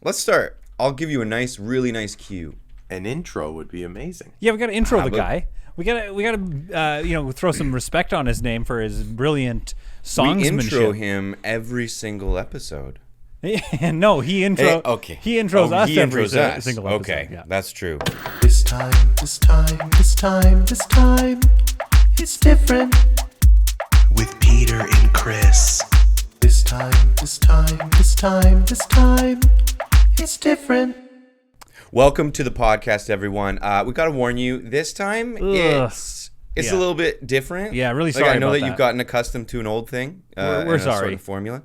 Let's start. I'll give you a really nice cue. An intro would be amazing. Yeah, we got to intro the guy. We gotta throw some respect on his name for his brilliant songsmanship. We intro him every single episode. No, he intros us every single episode. Okay, yeah. That's true. This time, it's different. With Peter and Chris. This time, it's different. Welcome to the podcast, everyone. We got to warn you, this time it's a little bit different. Yeah, really sorry I know about that you've gotten accustomed to an old thing. We're sorry. Sort of formula.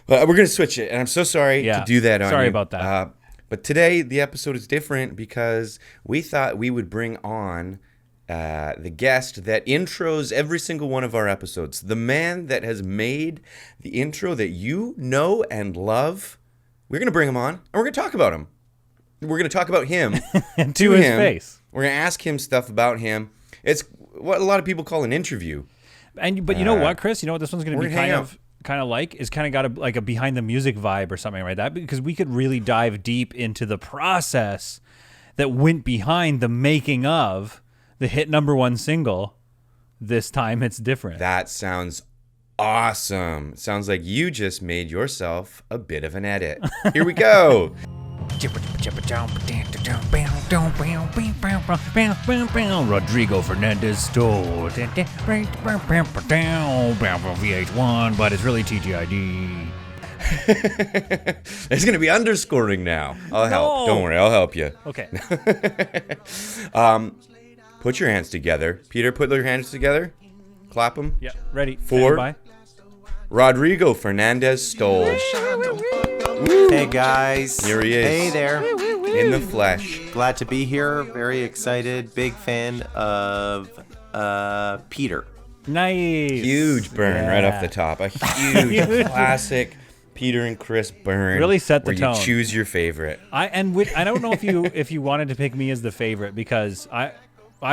But we're going to switch it, and I'm so sorry to do that on you. Sorry about that. But today, the episode is different because we thought we would bring on the guest that intros every single one of our episodes. The man that has made the intro that you know and love. We're going to bring him on, and we're going to talk about him. We're going to talk about him to his face. We're going to ask him stuff about him. It's what a lot of people call an interview. But you know what, Chris? You know what this one's going to be kind of like? It's kind of got a behind the music vibe or something like that, because we could really dive deep into the process that went behind the making of the hit #1 single. This time it's different. That sounds awesome. Sounds like you just made yourself a bit of an edit. Here we go. Rodrigo Fernandez-Stoll. VH1, but it's really TGID. There's going to be underscoring now. I'll help. Don't worry, I'll help you. Okay. Put your hands together. Peter, put your hands together. Clap them. Yeah, ready. For Rodrigo Fernandez-Stoll. Hey guys. Here he is. Hey there. In the flesh. Glad to be here. Very excited. Big fan of Peter. Nice. Huge burn right off the top. A huge classic Peter and Chris burn. Really set the tone. Where you choose your favorite. I don't know if you wanted to pick me as the favorite, because I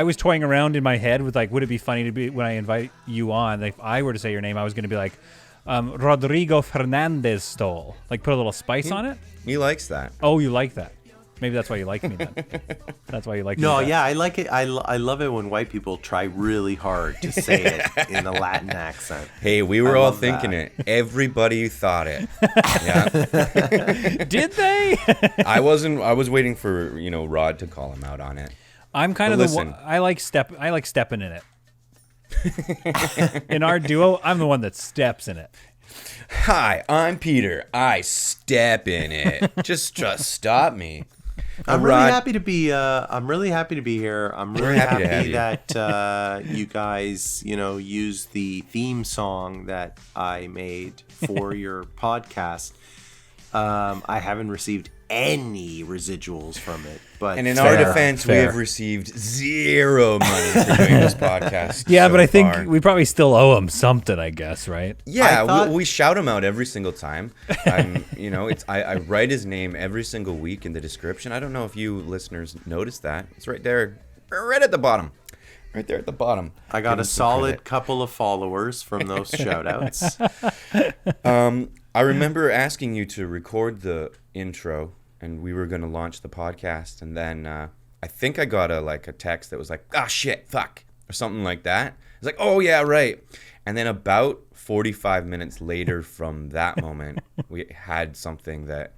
was toying around in my head with, like, would it be funny to be when I invite you on, like, if I were to say your name, I was going to be like, Rodrigo Fernandez-Stoll. Like, put a little spice on it. He likes that. Oh, you like that. Maybe that's why you like me then. That's why you like me. No, yeah, I like it. I love it when white people try really hard to say it in a Latin accent. Hey, we were all thinking it. Everybody thought it. Yeah. Did they? I was waiting for, Rod to call him out on it. I'm kind of the one. I like stepping in it. In our duo, I'm the one that steps in it. Hi, I'm Peter. I step in it. Just stop me. I'm really happy to be. I'm really happy to be here. I'm really happy that you guys, use the theme song that I made for your podcast. I haven't received any residuals from it, but in our defense, we have received zero money for doing this podcast. Yeah, but I think we probably still owe them something, I guess, right? Yeah, we shout him out every single time. I write his name every single week in the description. I don't know if you listeners noticed that. It's right there, right at the bottom. Right there at the bottom. I got a solid couple of followers from those shout outs. I remember asking you to record the intro, and we were going to launch the podcast, and then I think I got a text that was like, shit, fuck, or something like that. It's like, oh yeah, right. And then about 45 minutes later from that moment, we had something that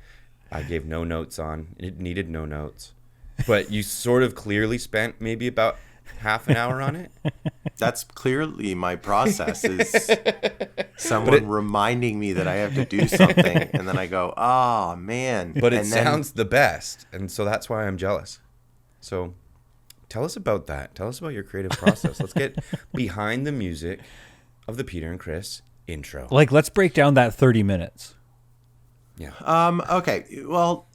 I gave no notes on. It needed no notes. But you sort of clearly spent maybe about half an hour on it. That's clearly my process, is someone reminding me that I have to do something, and then I go, oh man. But it sounds the best, and so that's why I'm jealous. So tell us about that. Tell us about your creative process. Let's get behind the music of the Peter and Chris intro. Like, let's break down that 30 minutes. Yeah. Okay. Well,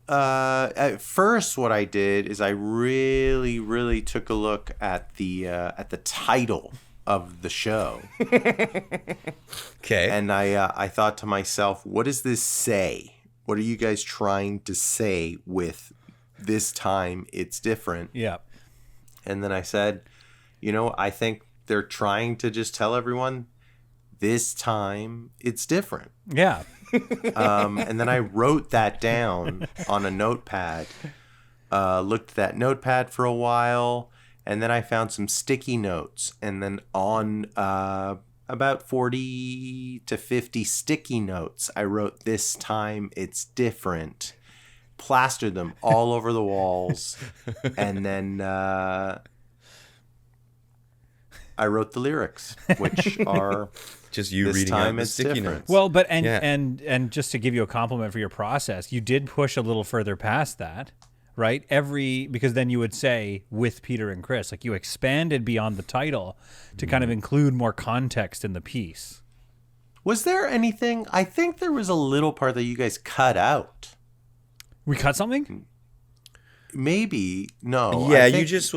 at first, what I did is I really took a look at the title of the show. Okay. And I thought to myself, what does this say? What are you guys trying to say with this time it's different? Yeah. And then I said, I think they're trying to just tell everyone this time it's different. Yeah. And then I wrote that down on a notepad. Looked at that notepad for a while, and then I found some sticky notes. And then on about 40 to 50 sticky notes, I wrote, "This time it's different." Plastered them all over the walls. And then I wrote the lyrics, which are... Just you reading out the sticky notes. Well, but and just to give you a compliment for your process, you did push a little further past that, right? Because then you would say with Peter and Chris, like you expanded beyond the title to kind of include more context in the piece. Was there anything? I think there was a little part that you guys cut out. We cut something? Maybe. No. Yeah, you just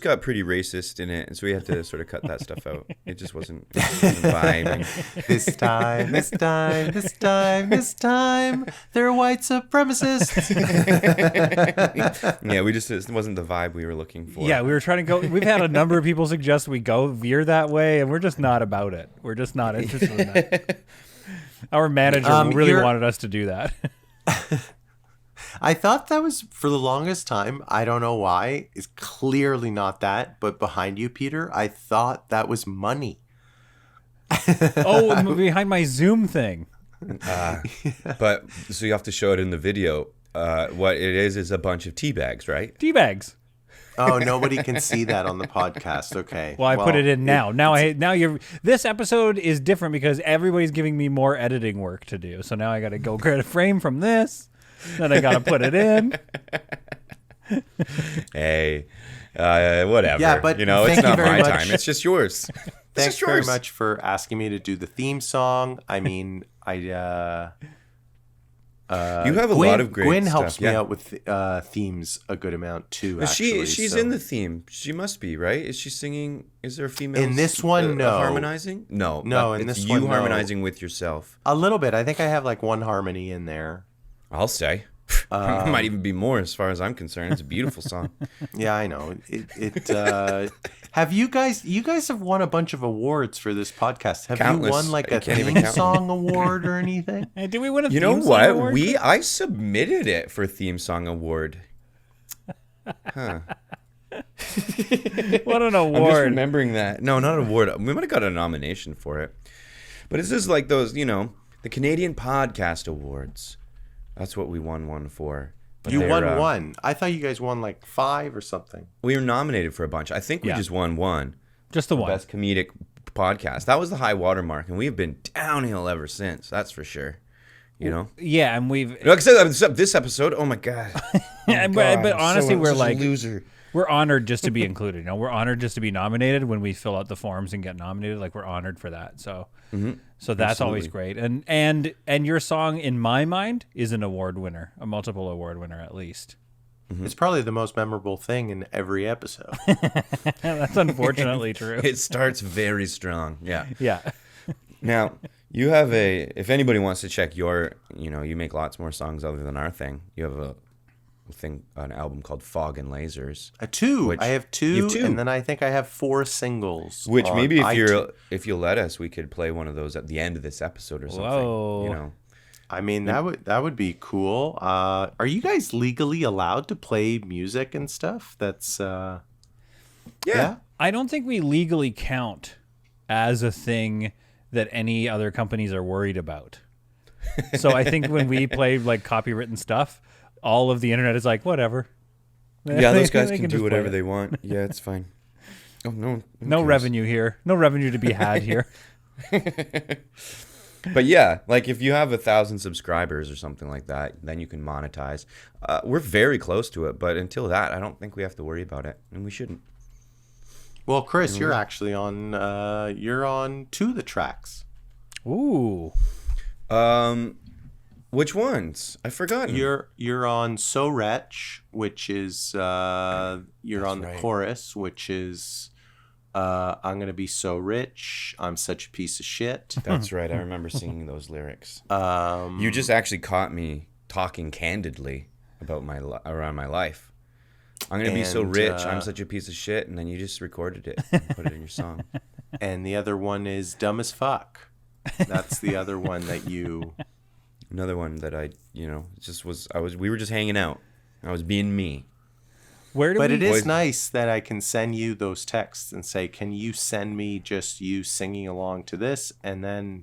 got pretty racist in it, and so we had to sort of cut that stuff out. It just wasn't vibing. This time, they're white supremacists. Yeah, it wasn't the vibe we were looking for. Yeah, we were trying to go. We've had a number of people suggest we veer that way, and we're just not about it. We're just not interested in that. Our manager really wanted us to do that. I thought that was, for the longest time, I don't know why, it's clearly not that, but behind you, Peter, I thought that was money. Oh, behind my Zoom thing. But, so you have to show it in the video. What it is a bunch of tea bags, right? Tea bags. Oh, nobody can see that on the podcast. Okay. Well, I put it in now. This episode is different because everybody's giving me more editing work to do. So now I got to go get a frame from this. Then I gotta put it in. Hey, whatever. Yeah, but it's not my time. It's just yours. Thanks very much for asking me to do the theme song. I mean, you have a lot of great Gwen stuff. helps me out with themes a good amount too. Actually, she's in the theme. She must be, right? Is she singing? Is there a female in this one? No harmonizing. No. In this one, you harmonizing with yourself. A little bit. I think I have like one harmony in there. I'll say. It might even be more as far as I'm concerned. It's a beautiful song. Yeah, I know. Have you guys have won a bunch of awards for this podcast. Have Countless. You won like a theme song award or anything? Hey, did we win a theme song award? You know what? I submitted it for theme song award. Huh. What an award. I'm just remembering that. No, not an award. We might have got a nomination for it. But it's just like those, the Canadian Podcast Awards. That's what we won one for. But you won one. I thought you guys won like 5 or something. We were nominated for a bunch. I think we just won one. Just the one. Best comedic podcast. That was the high watermark, and we've been downhill ever since. That's for sure. Yeah, and we've. Except this episode. Oh my god. But honestly, we're like a loser. We're honored just to be included. We're honored just to be nominated when we fill out the forms and get nominated. Like we're honored for that. So. Mm-hmm. So that's always great. And your song, in my mind, is an award winner, a multiple award winner at least. Mm-hmm. It's probably the most memorable thing in every episode. That's unfortunately true. It starts very strong. Yeah. Yeah. Now, you have if anybody wants to check you make lots more songs other than our thing. You have an album called Fog and Lasers. I have two, and then I think I have 4 singles. Which maybe if you'll let us, we could play one of those at the end of this episode or something. Whoa. I mean, that would be cool. Are you guys legally allowed to play music and stuff? That's yeah. I don't think we legally count as a thing that any other companies are worried about. So I think when we play like copywritten stuff, all of the internet is like, whatever. Yeah, those guys can do whatever they want. Yeah, it's fine. Oh, no. No revenue here. No revenue to be had here. But yeah, like if you have 1,000 subscribers or something like that, then you can monetize. We're very close to it, but until that, I don't think we have to worry about it, and we shouldn't. Well, Chris, you're actually on. You're on 2 of the tracks. Ooh. Which ones? I've forgotten. You're on So Wretch, which is you're on the chorus, which is I'm gonna be so rich, I'm such a piece of shit. That's right. I remember singing those lyrics. You just actually caught me talking candidly about around my life. I'm gonna be so rich, I'm such a piece of shit, and then you just recorded it and put it in your song. And the other one is Dumb as Fuck. That's the other one that you Another one that we were just hanging out. I was being me. But it is nice that I can send you those texts and say, can you send me just you singing along to this? And then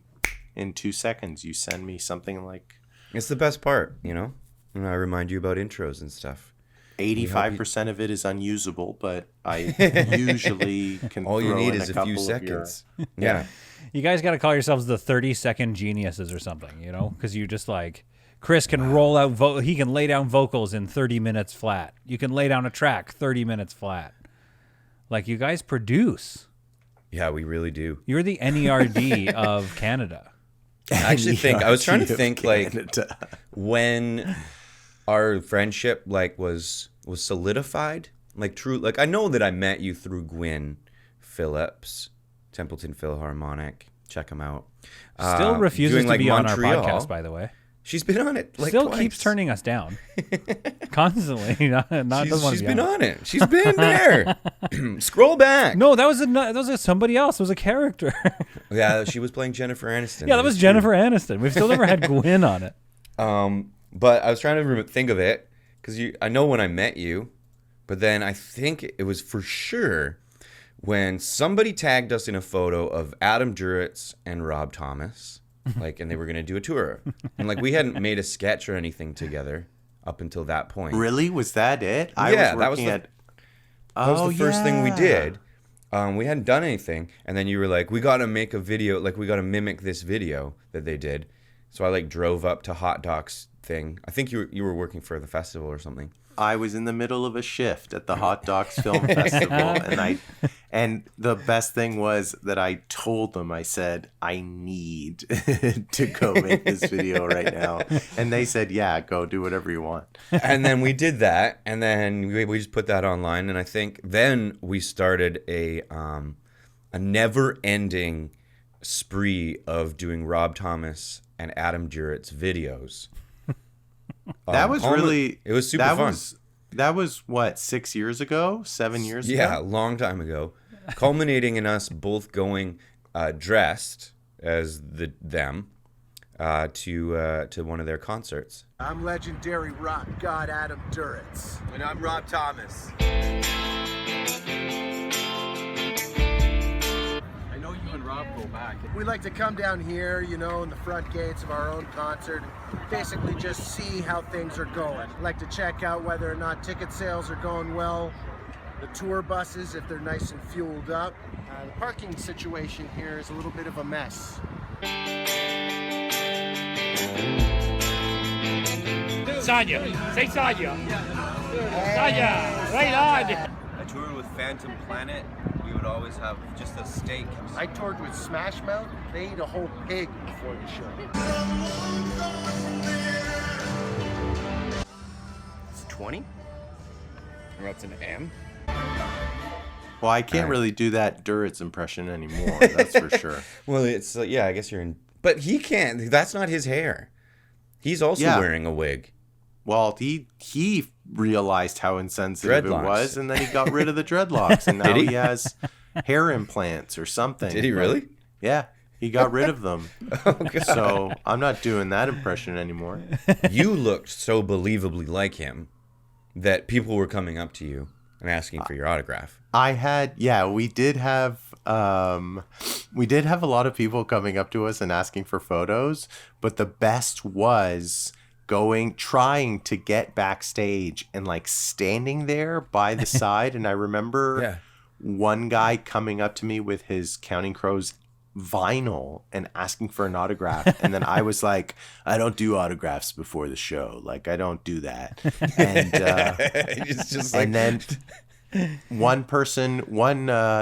in 2 seconds, you send me something like... It's the best part, you know? And I remind you about intros and stuff. 85% of it is unusable, but I usually can all you throw need in is a few seconds. Yeah. You guys got to call yourselves the 30-second geniuses or something, you know? Because you just like... Chris can roll out, he can lay down vocals in 30 minutes flat. You can lay down a track 30 minutes flat. Like, you guys produce. Yeah, we really do. You're the NERD of Canada. I was trying to think, like, when our friendship, like, was solidified. Like, true, like, I know that I met you through Gwyn Phillips, Templeton Philharmonic. Check him out. Still refuses to be on our podcast, by the way. She's been on it like Still twice. Keeps turning us down. Constantly. She's been on it. She's been there. Scroll back. No, that was somebody else. It was a character. Yeah, she was playing Jennifer Aniston. Yeah, that was Jennifer Aniston. We've still never had Gwyn on it. But I was trying to think of it because I know when I met you, but then I think it was for sure when somebody tagged us in a photo of Adam Duritz and Rob Thomas. Like, and they were going to do a tour. And, like, we hadn't made a sketch or anything together up until that point. Really? Was that it? That was the first thing we did. We hadn't done anything. And then you were like, we got to make a video. Like, we got to mimic this video that they did. So I, like, drove up to Hot Docs thing. I think you were working for the festival or something. I was in the middle of a shift at the Hot Docs Film Festival, and the best thing was that I told them, I said, I need to go make this video right now, and they said, yeah, go do whatever you want. And then we did that, and then we just put that online, and I think then we started a never-ending spree of doing Rob Thomas and Adam Duritz videos. That was it was super fun. That was what, 6 years ago, 7 years ago? Yeah, a long time ago. Culminating in us both going dressed as them to one of their concerts. I'm legendary rock god Adam Duritz. And I'm Rob Thomas. Rob go back. We like to come down here, you know, in the front gates of our own concert and basically just see how things are going. Like to check out whether or not ticket sales are going well, the tour buses, if they're nice and fueled up. The parking situation here is a little bit of a mess. Sanya, say Sanya. Sanya, right on. I toured with Phantom Planet. We would always have just a steak. I toured with Smash Mouth. They eat a whole pig before the show. It's 20? Or that's an M? Well, I can't really do that Duritz impression anymore. That's for sure. Well, it's yeah, I guess you're in. But he can't. That's not his hair. He's also wearing a wig. Well, he realized how insensitive it was, and then he got rid of the dreadlocks, and now he has hair implants or something. Did he really? Yeah, he got rid of them. Oh, God. So I'm not doing that impression anymore. You looked so believably like him that people were coming up to you and asking for your autograph. We did have a lot of people coming up to us and asking for photos, but the best was trying to get backstage and like standing there by the side. And I remember one guy coming up to me with his Counting Crows vinyl and asking for an autograph. And then I was like, I don't do autographs before the show. Like, I don't do that. And, it's just like... and then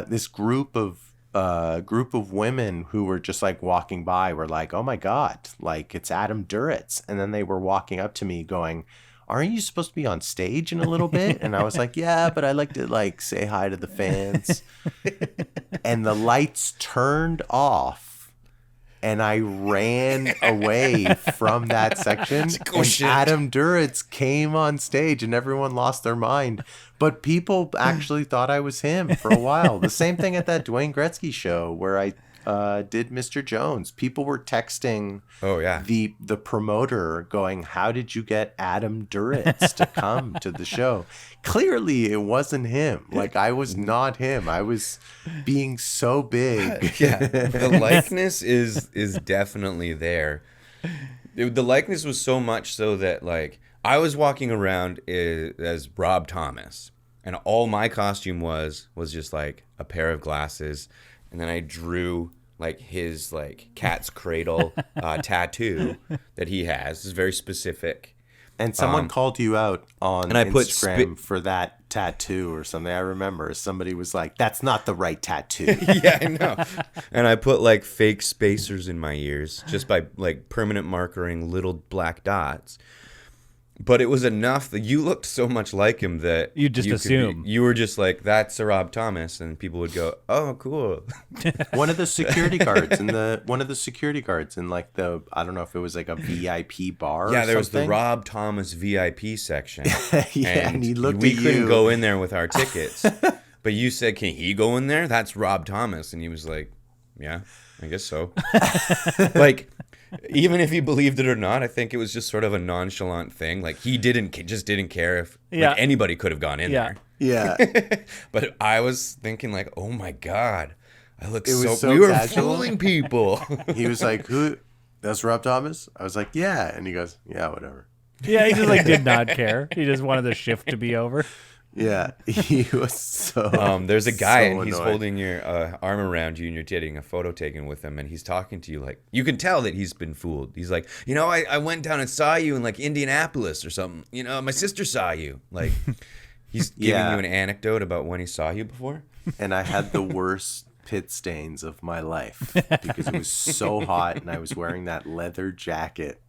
this group of women who were just like walking by were like, oh my God, like it's Adam Duritz. And then they were walking up to me going, aren't you supposed to be on stage in a little bit? And I was like, yeah, but I like to like say hi to the fans. And the lights turned off and I ran away from that section. And Adam Duritz came on stage and everyone lost their mind. But people actually thought I was him for a while. The same thing at that Dwayne Gretzky show where I did Mr. Jones. People were texting the promoter going, how did you get Adam Duritz to come to the show? Clearly it wasn't him. Like, I was not him. I was being so big. Yeah, the likeness is definitely there. The likeness was so much so that, like, I was walking around as Rob Thomas, and all my costume was just like a pair of glasses, and then I drew like his like cat's cradle tattoo that he has. It's very specific. And someone called you out on Instagram for that tattoo or something. I remember somebody was like, that's not the right tattoo. Yeah, I know. And I put like fake spacers in my ears just by like permanent markering little black dots. But it was enough that you looked so much like him that you just assume. You were just like, that's a Rob Thomas, and people would go, oh, cool. One of the security guards in like the, I don't know if it was like a VIP bar. Yeah, or there was something. the Rob Thomas VIP section. Yeah, and he looked we at couldn't you. go in there with our tickets. But you said, can he go in there? That's Rob Thomas. And he was like, yeah, I guess so. Like, even if he believed it or not, I think it was just sort of a nonchalant thing. Like, he didn't care if like, anybody could have gone in there. Yeah. But I was thinking like, oh my God, I look so we were casual. fooling people. He was like, who? That's Rob Thomas? I was like, yeah. And he goes, yeah, whatever. Yeah, he just like did not care. He just wanted the shift to be over. Yeah, he was so. There's a guy so and he's annoyed. holding your arm around you and you're getting a photo taken with him and he's talking to you like you can tell that he's been fooled. He's like, I went down and saw you in like Indianapolis or something. My sister saw you. Like he's giving you an anecdote about when he saw you before. And I had the worst pit stains of my life because it was so hot and I was wearing that leather jacket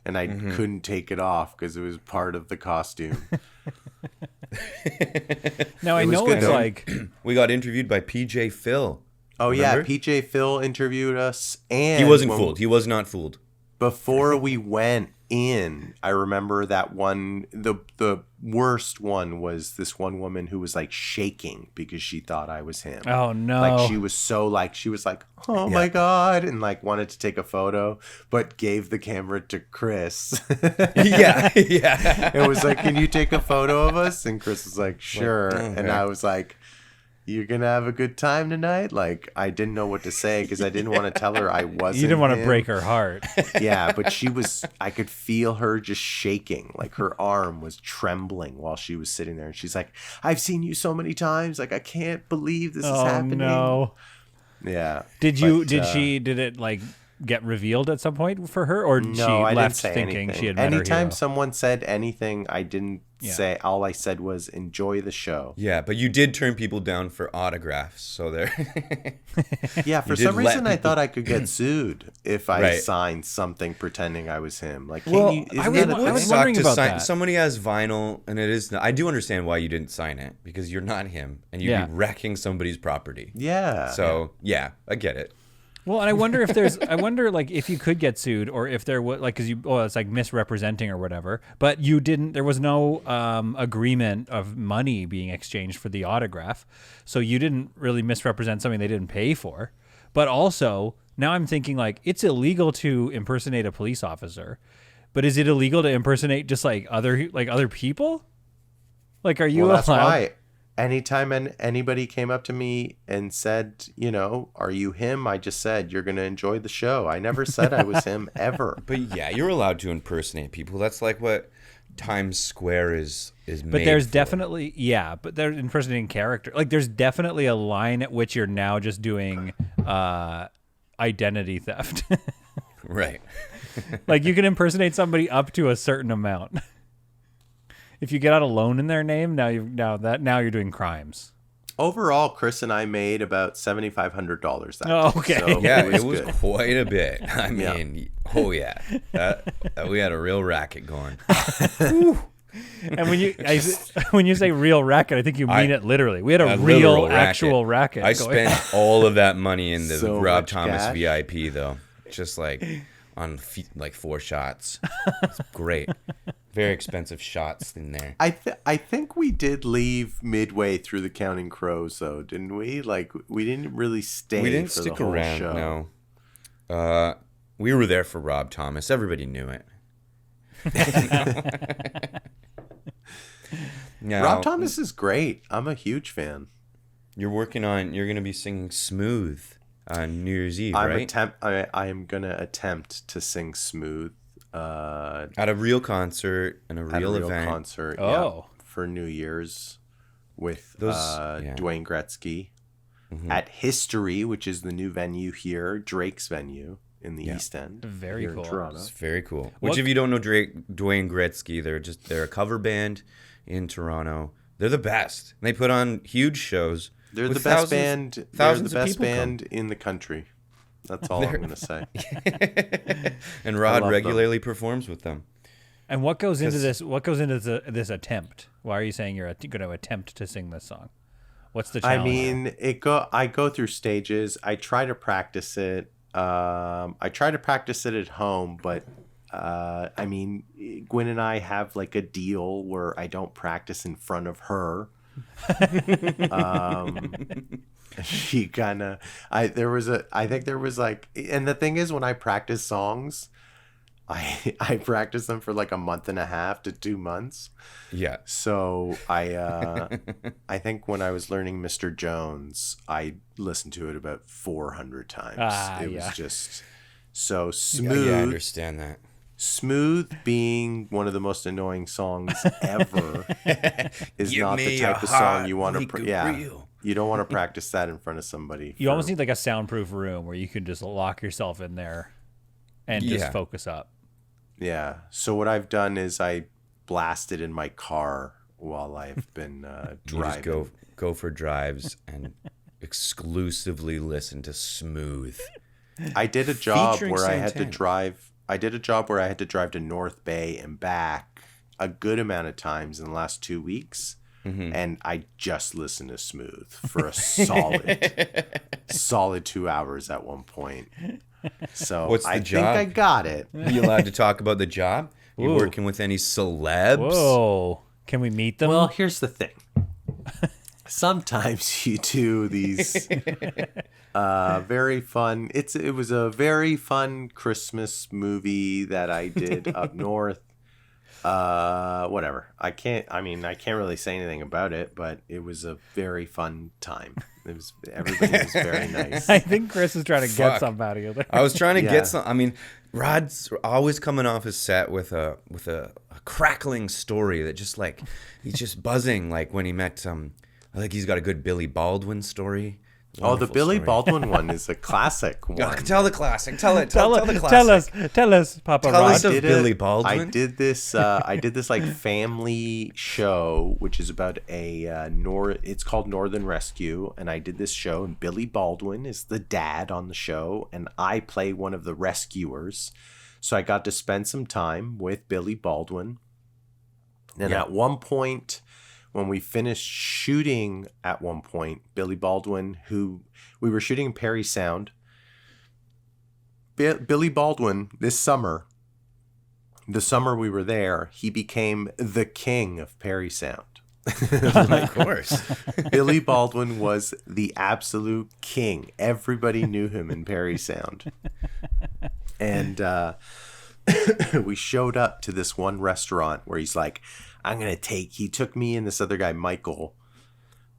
and I couldn't take it off because it was part of the costume. Now I know it's like we got interviewed by PJ Phil. Oh Remember? yeah, PJ Phil interviewed us, and He wasn't fooled. He was not fooled. Before we went in, I remember that one. The worst one was this one woman who was like shaking because she thought I was him. Oh no! Like she was like, oh my God, and like wanted to take a photo, but gave the camera to Chris. Yeah. It was like, can you take a photo of us? And Chris was like, sure. And I was like, you're gonna have a good time tonight. Like, I didn't know what to say because I didn't want to tell her I wasn't. You didn't want to him. break her heart. Yeah, but I could feel her just shaking. Like her arm was trembling while she was sitting there. And she's like, I've seen you so many times. Like, I can't believe this is happening. Oh no. Yeah. Did it like get revealed at some point for her, or No, she I left didn't say thinking anything. she had met her Anytime hero? someone said anything, I didn't say. All I said was enjoy the show. Yeah, but you did turn people down for autographs, so there. Yeah, for did some let reason I people- thought I could get sued if I Right. signed something pretending I was him. Like, Well, isn't I that a was thing? suck wondering to about sign. that. Somebody has vinyl, and it is. I do understand why you didn't sign it because you're not him, and you'd be wrecking somebody's property. Yeah. So yeah, I get it. Well, and I wonder if like if you could get sued, or if there was like, it's like misrepresenting or whatever. But you didn't. There was no agreement of money being exchanged for the autograph, so you didn't really misrepresent something they didn't pay for. But also, now I'm thinking like it's illegal to impersonate a police officer, but is it illegal to impersonate just like other people? Like, are you Well, that's allowed? why anytime anybody came up to me and said, are you him? I just said, you're going to enjoy the show. I never said I was him ever. But yeah, you're allowed to impersonate people. That's like what Times Square is made. But there's for. definitely but they're impersonating character. Like there's definitely a line at which you're now just doing identity theft. Right. Like you can impersonate somebody up to a certain amount. If you get out a loan in their name, now you're doing crimes. Overall, Chris and I made about $7,500 that Oh, day, okay. so Yeah, it was good. quite a bit. I mean, oh yeah, we had a real racket going. And when you say real racket, I think you mean it literally. We had a literal real actual racket. I going. spent all of that money in the So Rob much Thomas cash. VIP though, just like on like 4 shots. It's great. Very expensive shots in there. I think we did leave midway through the Counting Crows, though, didn't we? Like, we didn't really stay. We didn't for stick the whole around. show. No. We were there for Rob Thomas. Everybody knew it. Now, Rob Thomas is great. I'm a huge fan. You're going to be singing Smooth on New Year's Eve, right? I am going to attempt to sing Smooth. At a real concert and a real event. Concert, for New Year's with Dwayne Gretzky at History, which is the new venue here, Drake's venue in the East End. Very cool. In Toronto. It's very cool. Which, if you don't know Dwayne Gretzky, they're a cover band in Toronto. They're the best. They put on huge shows. They're the best band. They're the best band in the country. That's all I'm going to say. And Rod regularly performs with them. And what goes into this? What goes into this attempt? Why are you saying you're going to attempt to sing this song? What's the challenge? I mean, I go through stages. I try to practice it. I try to practice it at home, but I mean, Gwen and I have like a deal where I don't practice in front of her. She kind of, I think there was like, and the thing is, when I practice songs, I practice them for like a month and a half to 2 months. Yeah. So I think when I was learning Mr. Jones, I listened to it about 400 times. It was just so smooth. Yeah, I understand that. Smooth being one of the most annoying songs ever is not the type of song you want to you don't want to practice that in front of somebody. You almost need like a soundproof room where you can just lock yourself in there and just focus up. Yeah. So what I've done is I blasted in my car while I've been driving. You just go for drives and exclusively listen to Smooth. I did a job where I had to drive. I did a job where I had to drive to North Bay and back a good amount of times in the last 2 weeks. Mm-hmm. And I just listened to Smooth for a solid 2 hours at one point. So what's the job? Think I got it. Are you allowed to talk about the job? You working with any celebs? Whoa. Can we meet them? Well, here's the thing. Sometimes you do these very fun. It was a very fun Christmas movie that I did up north. Whatever. I can't really say anything about it, but it was a very fun time. Everybody was very nice. I think Chris is trying to get something out of you there. I was trying to get some. I mean, Rod's always coming off his set with a crackling story that just like he's just buzzing. Like when he met I think he's got a good Billy Baldwin story. Wonderful the Billy Baldwin one is a classic one. Tell the classic. Tell the classic. Tell us, Papa Rod. Tell us of Billy Baldwin. I did this like family show, which is about it's called Northern Rescue, and I did this show, and Billy Baldwin is the dad on the show, and I play one of the rescuers. So I got to spend some time with Billy Baldwin, and at one point, when we finished shooting Billy Baldwin, who we were shooting in Parry Sound, Billy Baldwin, the summer we were there, he became the king of Parry Sound. Of course. Billy Baldwin was the absolute king. Everybody knew him in Parry Sound. And we showed up to this one restaurant where he's like, he took me and this other guy, Michael,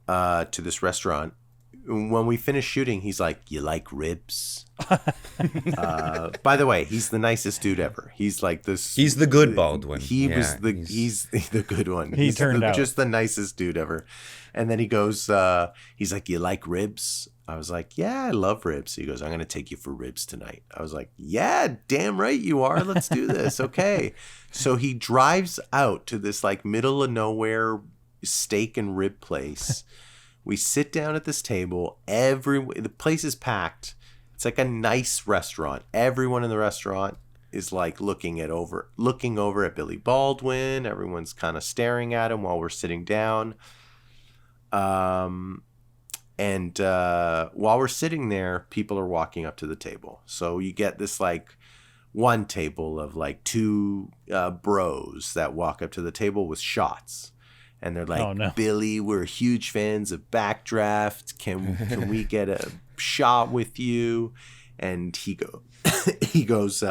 to this restaurant. When we finished shooting, he's like, "You like ribs?" By the way, he's the nicest dude ever. He's like this. He's the good Baldwin. He's the good one. He turned out just the nicest dude ever. And then he goes, he's like, "You like ribs?" I was like, "Yeah, I love ribs." He goes, "I'm going to take you for ribs tonight." I was like, "Yeah, damn right you are. Let's do this." Okay. So he drives out to this like middle of nowhere steak and rib place. We sit down at this table. The place is packed. It's like a nice restaurant. Everyone in the restaurant is like looking over at Billy Baldwin. Everyone's kind of staring at him while we're sitting down. And while we're sitting there, people are walking up to the table. So you get this like one table of like two bros that walk up to the table with shots. And they're like, oh, no. Billy, we're huge fans of Backdraft. Can we get a shot with you? And he goes,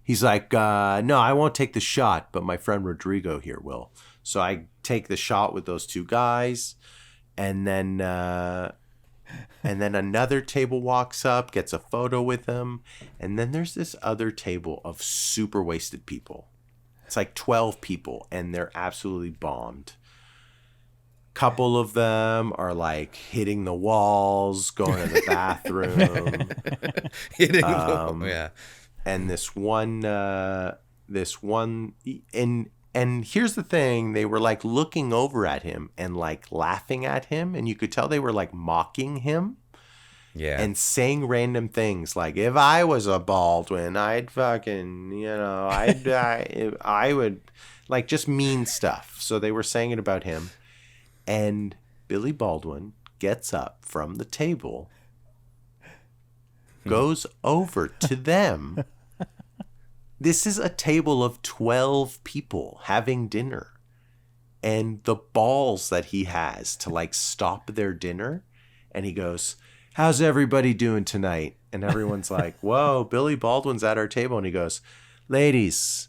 he's like, no, I won't take the shot, but my friend Rodrigo here will. So I take the shot with those two guys, and then another table walks up, gets a photo with him, and then there's this other table of super wasted people. It's like 12 people, and they're absolutely bombed. Couple of them are like hitting the walls, going to the bathroom. Hitting the wall, yeah. And and here's the thing, they were like looking over at him and like laughing at him, and you could tell they were like mocking him. Yeah. And saying random things like, if I was a Baldwin, I'd fucking, I would, like, just mean stuff. So they were saying it about him. And Billy Baldwin gets up from the table, goes over to them. This is a table of 12 people having dinner. And the balls that he has to, like, stop their dinner. And he goes, how's everybody doing tonight? And everyone's like, whoa, Billy Baldwin's at our table. And he goes, ladies,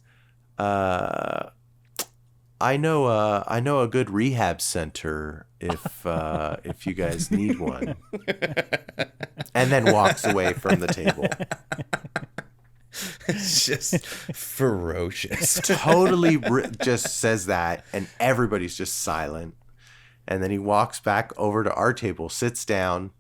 I know a good rehab center if you guys need one. And then walks away from the table. It's just ferocious. Totally just says that, and everybody's just silent. And then he walks back over to our table, sits down,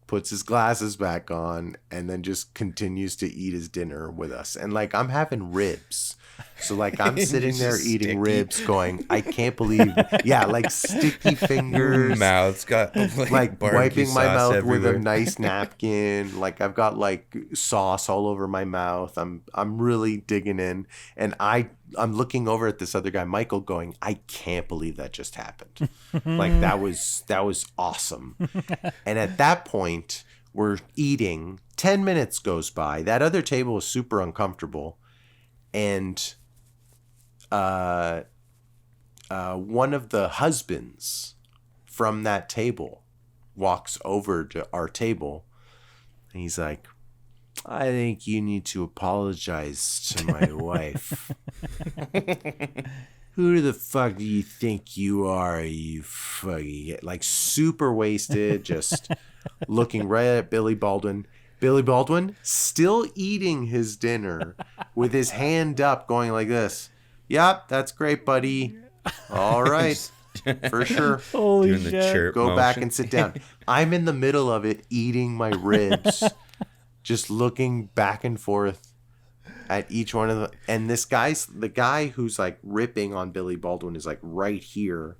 puts his glasses back on, and then just continues to eat his dinner with us. And like, I'm having ribs. So like, I'm sitting there eating sticky ribs going, I can't believe, yeah, like sticky fingers. Mouth's got like wiping my mouth everywhere. with a nice napkin. Like I've got like sauce all over my mouth. I'm really digging in. And I'm looking over at this other guy, Michael, going, I can't believe that just happened. Like that was awesome. And at that point, we're eating. 10 minutes goes by. That other table is super uncomfortable. And one of the husbands from that table walks over to our table, and he's like, I think you need to apologize to my wife. Who the fuck do you think you are, you fucking... Like, super wasted, just looking right at Billy Baldwin. Billy Baldwin still eating his dinner with his hand up going like this. Yep, that's great, buddy. All right. For sure. Holy Doing the shit. chirp Go motion. back and sit down. I'm in the middle of it eating my ribs, just looking back and forth at each one of them. And the guy who's like ripping on Billy Baldwin is like right here.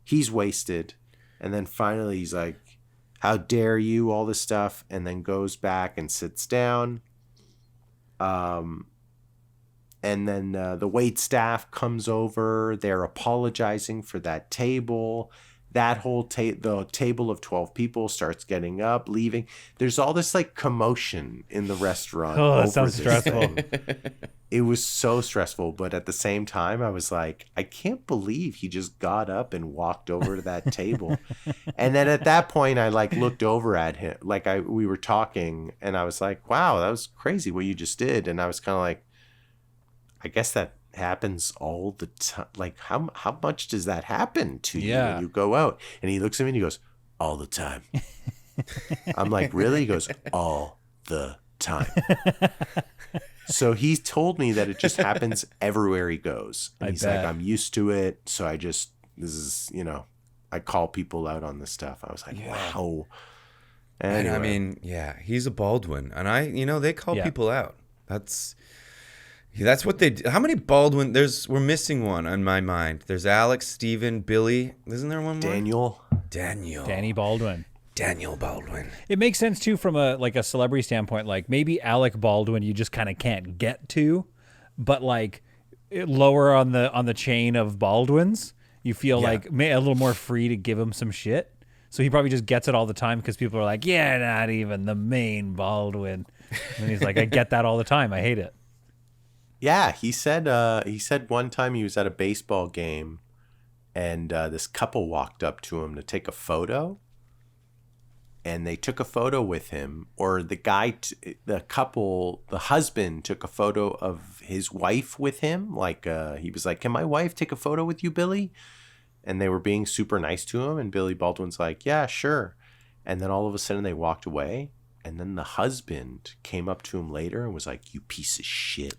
He's wasted. And then finally he's like, how dare you, all this stuff, and then goes back and sits down. And then the wait staff comes over. They're apologizing for that table. That whole the table of 12 people starts getting up, leaving. There's all this like commotion in the restaurant. Oh, that sounds stressful. It was so stressful, but at the same time, I was like, I can't believe he just got up and walked over to that table. And then at that point, I like looked over at him, like we were talking, and I was like, wow, that was crazy what you just did. And I was kind of like, I guess that happens all the time. Like, how much does that happen to you when you go out? And he looks at me and he goes, all the time. I'm like, really? He goes, all the time. So he told me that it just happens everywhere he goes. And he's like, I'm used to it. So this is, I call people out on this stuff. I was like, wow. Anyway. And I mean, yeah, he's a Baldwin. And they call people out. That's what they do. How many Baldwin? We're missing one in my mind. There's Alex, Steven, Billy. Isn't there one more? Danny Baldwin. Daniel Baldwin. It makes sense too from a celebrity standpoint. Like maybe Alec Baldwin, you just kind of can't get to, but like lower on the chain of Baldwins, you feel like a little more free to give him some shit. So he probably just gets it all the time because people are like, yeah, not even the main Baldwin. And he's like, I get that all the time. I hate it. Yeah, he said one time he was at a baseball game, and this couple walked up to him to take a photo, and they took a photo with him, or the husband took a photo of his wife with him. Like he was like, "Can my wife take a photo with you, Billy?" And they were being super nice to him, and Billy Baldwin's like, "Yeah, sure." And then all of a sudden they walked away, and then the husband came up to him later and was like, "You piece of shit.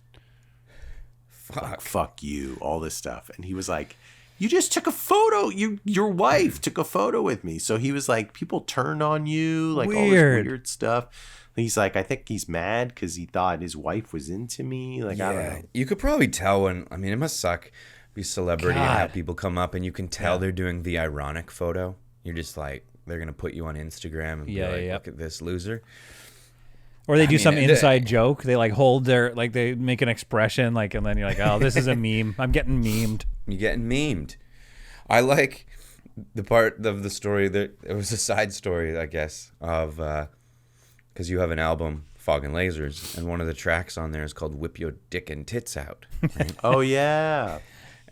Fuck you," all this stuff. And he was like, "You just took a photo. Your wife took a photo with me." So he was like, people turned on you, like all this weird stuff. He's like, I think he's mad because he thought his wife was into me. Like, I don't know. You could probably tell when, I mean, it must suck be celebrity and have people come up and you can tell they're doing the ironic photo. You're just like, they're going to put you on Instagram and be like, look at this loser. Or they do some inside joke. They like hold their, like they make an expression, like, and then you're like, oh, this is a meme. I'm getting memed. You're getting memed. I like the part of the story that it was a side story, I guess, of because you have an album, Fog and Lasers, and one of the tracks on there is called "Whip Your Dick and Tits Out." Right? Oh yeah.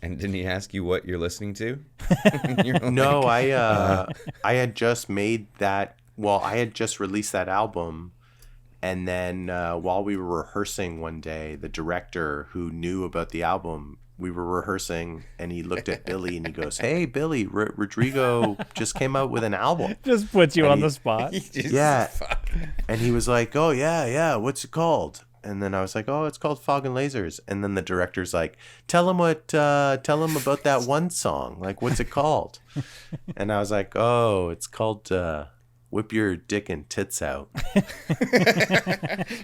And didn't he ask you what you're listening to? No, I had just made that. Well, I had just released that album. And then while we were rehearsing one day, the director who knew about the album, we were rehearsing, and he looked at Billy and he goes, "Hey, Billy, Rodrigo just came out with an album." Just puts you on the spot. Yeah. And he was like, "Oh, yeah. What's it called?" And then I was like, "Oh, it's called Fog and Lasers." And then the director's like, tell him about that one song. Like, what's it called?" And I was like, "Oh, it's called Whip Your Dick and Tits Out."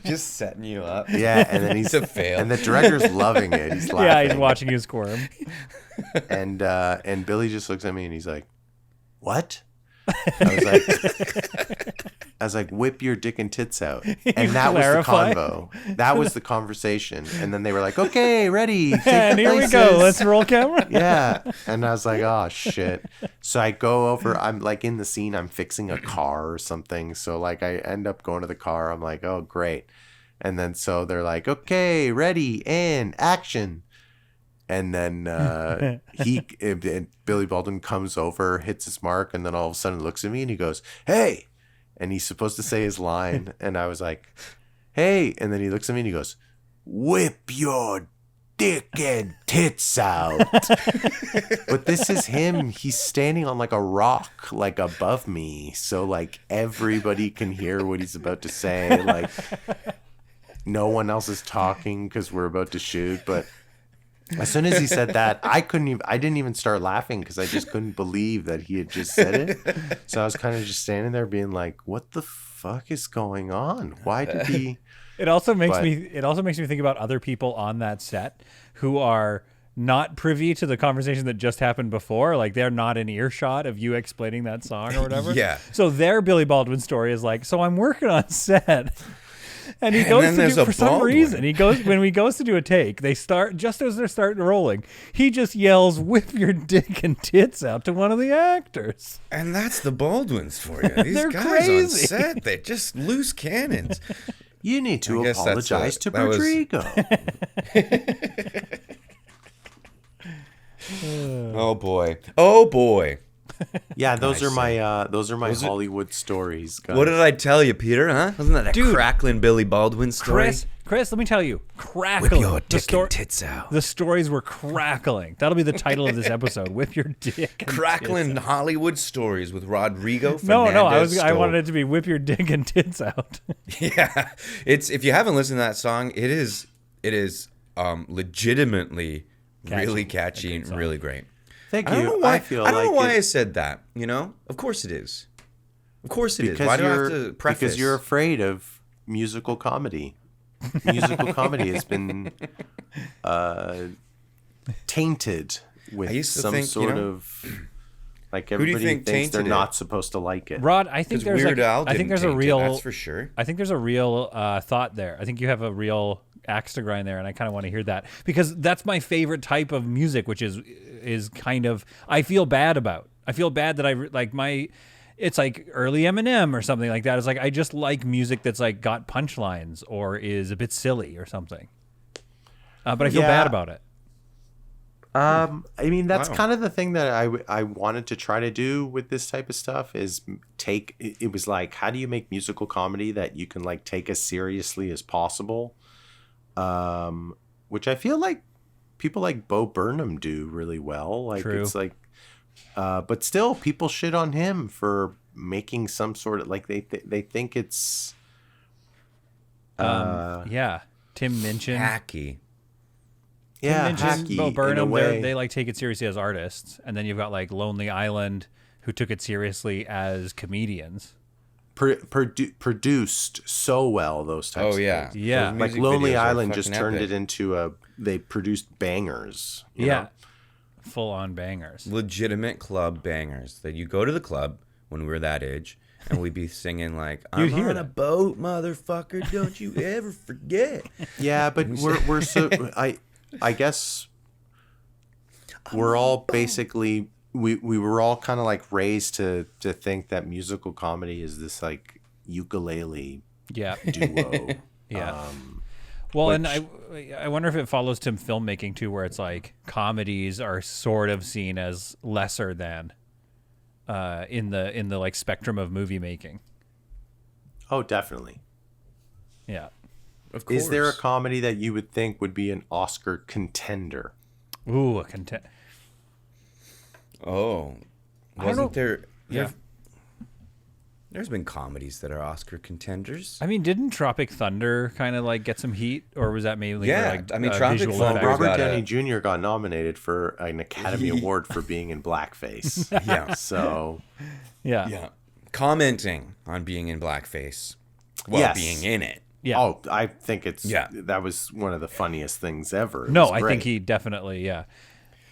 Just setting you up. Yeah, and then he's a fail. And the director's loving it. He's laughing. Yeah, he's watching you squirm. And Billy just looks at me and he's like, "What?" I was like, "Whip your dick and tits out." And that was the convo. That was the conversation. And then they were like, "Okay, ready. And here we go. Let's roll camera." Yeah. And I was like, "Oh shit." So I go over, I'm like in the scene, I'm fixing a car or something. So like I end up going to the car. I'm like, "Oh, great." And then so they're like, "Okay, ready, and action." And then Billy Baldwin comes over, hits his mark, and then all of a sudden looks at me and he goes, "Hey." And he's supposed to say his line. And I was like, "Hey." And then he looks at me and he goes, "Whip your dick and tits out." But this is him. He's standing on like a rock, like above me. So like everybody can hear what he's about to say. Like no one else is talking because we're about to shoot. But as soon as he said that, I didn't even start laughing because I just couldn't believe that he had just said it. So I was kind of just standing there being like, what the fuck is going on? Why did he? It also makes me think about other people on that set who are not privy to the conversation that just happened before. Like they're not in earshot of you explaining that song or whatever. Yeah. So their Billy Baldwin story is like, so I'm working on set. And he goes to do, for some reason, when he goes to do a take, they start, just as they're starting rolling, he just yells, "Whip your dick and tits out" to one of the actors. And that's the Baldwins for you. These guys crazy. On set, they're just loose cannons. You need to apologize to Rodrigo. Oh boy. Yeah, those are my Hollywood stories, guys. What did I tell you, Peter? Huh? Wasn't that a crackling Billy Baldwin story? Chris, let me tell you, crackling. Whip your dick and tits out. The stories were crackling. That'll be the title of this episode. Whip your dick. And crackling tits Hollywood stories with Rodrigo Fernandez-Stoll. No, I wanted it to be "Whip your dick and tits out." Yeah, it's, if you haven't listened to that song, it is legitimately really catchy and really great. Thank you. I don't know why I said that. You know, of course it is. Of course it is. Why do I have to preface? Because you're afraid of musical comedy. Musical comedy has been tainted with some sort of like everybody thinks they're not supposed to like it. Rod, I think there's a real that's for sure. I think there's a real thought there. I think you have a real axe to grind there, and I kind of want to hear that because that's my favorite type of music, which is kind of I feel bad about. I feel bad that I like it's like early Eminem or something like that. It's like I just like music that's like got punchlines or is a bit silly or something. But I feel bad about it. I mean, that's kind of the thing that I wanted to try to do with this type of stuff is it was like, how do you make musical comedy that you can like take as seriously as possible? Which I feel like people like Bo Burnham do really well. Like True. It's like, but still people shit on him for making some sort of like, they think it's, Tim Minchin. Hacky. yeah, Tim Minchin, hacky Bo in a Burnham, way. they like take it seriously as artists. And then you've got like Lonely Island, who took it seriously as comedians. Produced so well, those types Oh yeah, of things. Yeah. Those Like music Lonely videos are Island just fucking turned epic. it into they produced bangers. you Yeah. know? Full on bangers. legitimate club bangers that you go to the club when we were that age and we'd be singing like, You'd I'm hear on that. a boat, motherfucker, don't you ever forget. Yeah, but we're so I guess we're all basically we were all kind of like raised to think that musical comedy is this like ukulele Yeah. duo. Yeah. Well, and which- I wonder if it follows to filmmaking too, where it's like comedies are sort of seen as lesser than in the like spectrum of movie making. Oh, definitely. Yeah. Of course. Is there a comedy that you would think would be an Oscar contender? Ooh, a content. Oh, don't wasn't know. there? Yeah. There's been comedies that are Oscar contenders. I mean, didn't Tropic Thunder kind of like get some heat, or was that mainly Yeah, for, like, I mean, Tropic visual Thunder effects? Robert got Downey a- Jr. got nominated for an Academy Award for being in blackface. Yeah. So Yeah. Yeah. Commenting on being in blackface while Yes. being in it. Yeah. Oh, I think Yeah. that was one of the funniest things ever. It No, was I think great. he definitely, yeah.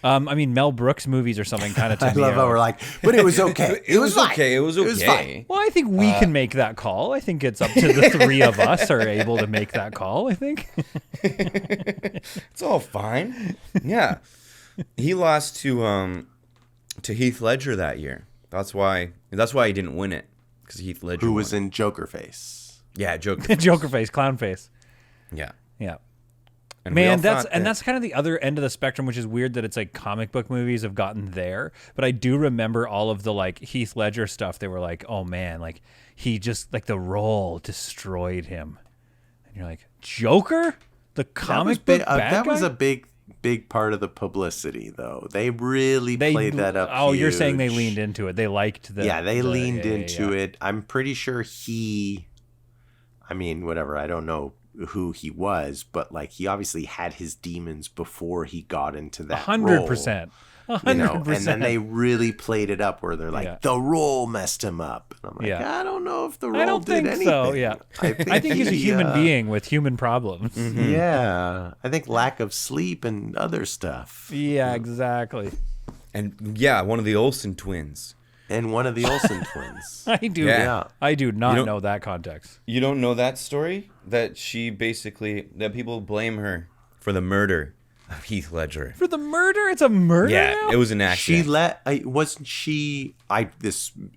I mean, Mel Brooks movies or something kind of. I love how we're like, but it was okay. It was fine. okay. It was okay. fine. Well, I think we can make that call. I think it's up to the three of us are able to make that call. I think. It's all fine. Yeah. He lost to Heath Ledger that year. That's why he didn't win it, because Heath Ledger Who was won. in Joker Face? Yeah, Joker. Joker face, clown face. Yeah. Yeah. And we all Man, that's thought and that- that's kind of the other end of the spectrum, which is weird that it's like comic book movies have gotten there. But I do remember all of the like Heath Ledger stuff. They were like, oh man, like he just like the role destroyed him. And you're like, Joker, the comic book bad that was guy? a big part of the publicity, though. They really They played that up. Oh, you're saying they huge. leaned into it. They liked the. Yeah, they leaned yeah, into yeah. it. I'm pretty sure I mean, whatever. I don't know who he was, but like he obviously had his demons before he got into that 100%. role, you know, 100%. and then they really played it up where they're like, Yeah. the role messed him up. And I'm like, Yeah. I don't know if the role I don't did think anything. so. Yeah, I think he's a he, human being with human problems. Yeah, I think lack of sleep and other stuff. Yeah, exactly. And yeah, one of the Olsen twins. And one of the Olsen twins. I do. Yeah. I do not don't- know that context. You don't know that story? That people blame her for the murder of Heath Ledger. For the murder, it's a murder. Yeah, now? it was an accident.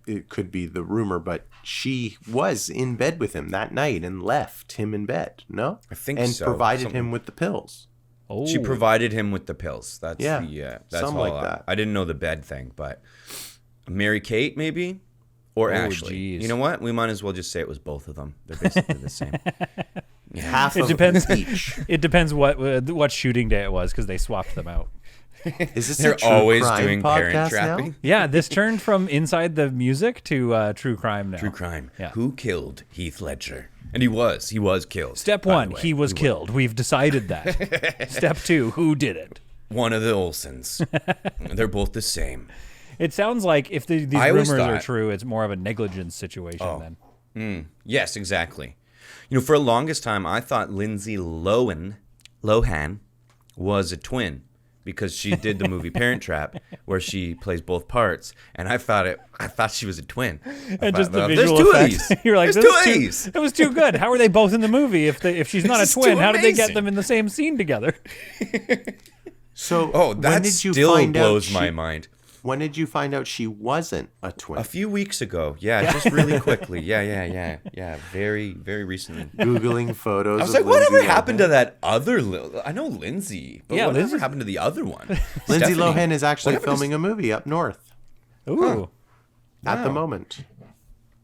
It could be the rumor, but she was in bed with him that night and left him in bed, no? I think and so. provided Something- him with the pills. Oh. She provided him with the pills. That's Yeah, that's something all like that. I didn't know the bed thing, but Mary Kate maybe, or Ashley. geez. You know what? We might as well just say it was both of them. They're basically the same. Half It of depends. each. It depends what shooting day it was because they swapped them out. Is this They're a true always crime doing podcast parent now? trapping. Yeah, this turned from inside the music to true crime now. True crime. Yeah. Who killed Heath Ledger? And he was killed. Step by the one, way. he was killed. We've decided that. Step two, who did it? One of the Olsens. They're both the same. It sounds like if these I always rumors are thought- true, it's more of a negligence situation then. Yes, exactly. You know, for the longest time, I thought Lindsay Lohan was a twin because she did the movie Parent Trap, where she plays both parts, and I thought she was a twin. And just the Well, visual there's two effects. of these. You're like, There's this two is of too, these. that was too good. How are they both in the movie if she's not a This is twin? too How did they get amazing. them in the same scene together? So Oh, when that did you still find blows out my mind. when did you find out she wasn't a twin? A few weeks ago. Yeah, just really quickly. Yeah. Very, very recently. Googling photos. I was like, whatever happened to that other? I know Lindsay, but whatever happened to the other one? Lindsay Lohan is actually filming a movie up north. Ooh. At the moment.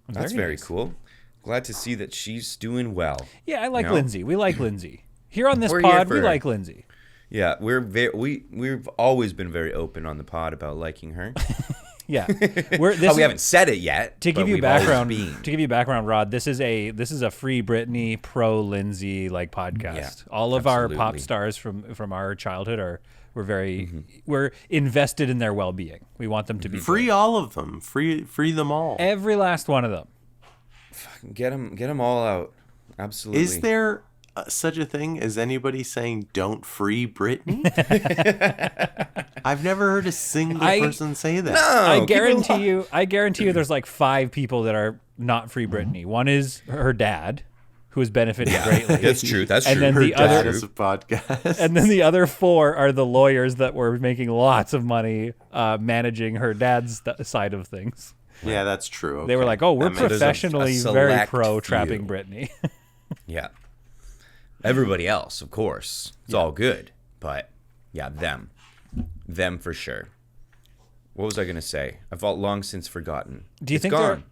That's very cool. Glad to see that she's doing well. Yeah, I like Lindsay. We like Lindsay. Here on this pod, we like Lindsay. Yeah, we've always been very open on the pod about liking her. Yeah, we haven't said it yet. To give you background, Rod, this is a free Britney, pro Lindsay like podcast. Yeah, all of our pop stars from our childhood we're invested in their well-being. We want them to be free. good. All of them, free them all. Every last one of them. Get them all out. Absolutely. Is there such a thing as anybody saying don't free Britney? I've never heard a single person say that. No, I guarantee you there's like 5 people that are not free Britney. One is her dad, who is benefiting greatly. That's true. And then the other is a podcast. And then the other 4 are the lawyers that were making lots of money managing her dad's side of things. Yeah, that's true. Okay. They were like, "Oh, we're professionally very pro trapping few. Britney." Yeah. Everybody else, of course, it's all good, but yeah, them for sure. What was I gonna say? I've long since forgotten. Do you it's think? Gone.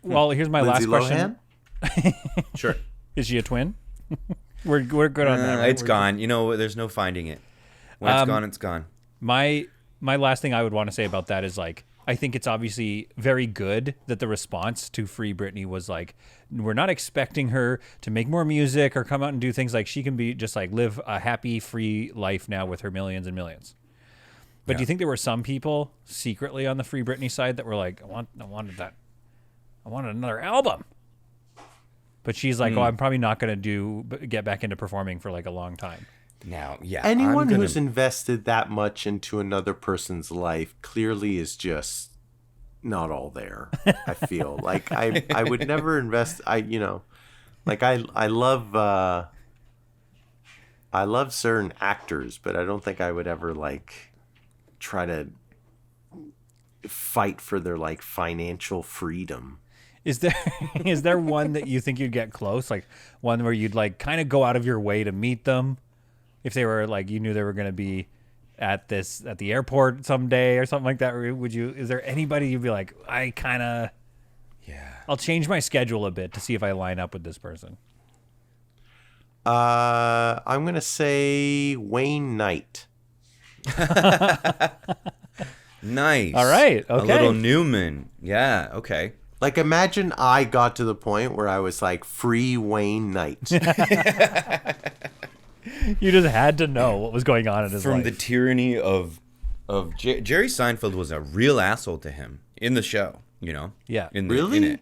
Well, here's my Lindsay last question. Lohan? Sure. Is she a twin? we're good on that. Right? It's gone. You know, there's no finding it. When it's gone, it's gone. My last thing I would want to say about that is like, I think it's obviously very good that the response to Free Britney was like, we're not expecting her to make more music or come out and do things. Like, she can be just like live a happy, free life now with her millions and millions. But do you think there were some people secretly on the Free Britney side that were like, I wanted another album. But she's like, I'm probably not going to get back into performing for like a long time. Now, yeah. Anyone who's invested that much into another person's life clearly is just not all there. I feel like I would never invest. I love certain actors, but I don't think I would ever like try to fight for their like financial freedom. Is there one that you think you'd get close? Like one where you'd like kind of go out of your way to meet them? If they were like, you knew they were going to be at the airport someday or something like that, is there anybody you'd be like, I'll change my schedule a bit to see if I line up with this person? I'm going to say Wayne Knight. Nice. All right. Okay. A little Newman. Yeah. Okay. Like, imagine I got to the point where I was like, free Wayne Knight. You just had to know what was going on in his life. From the tyranny of Jerry Seinfeld was a real asshole to him in the show, you know? Yeah. Really? In it.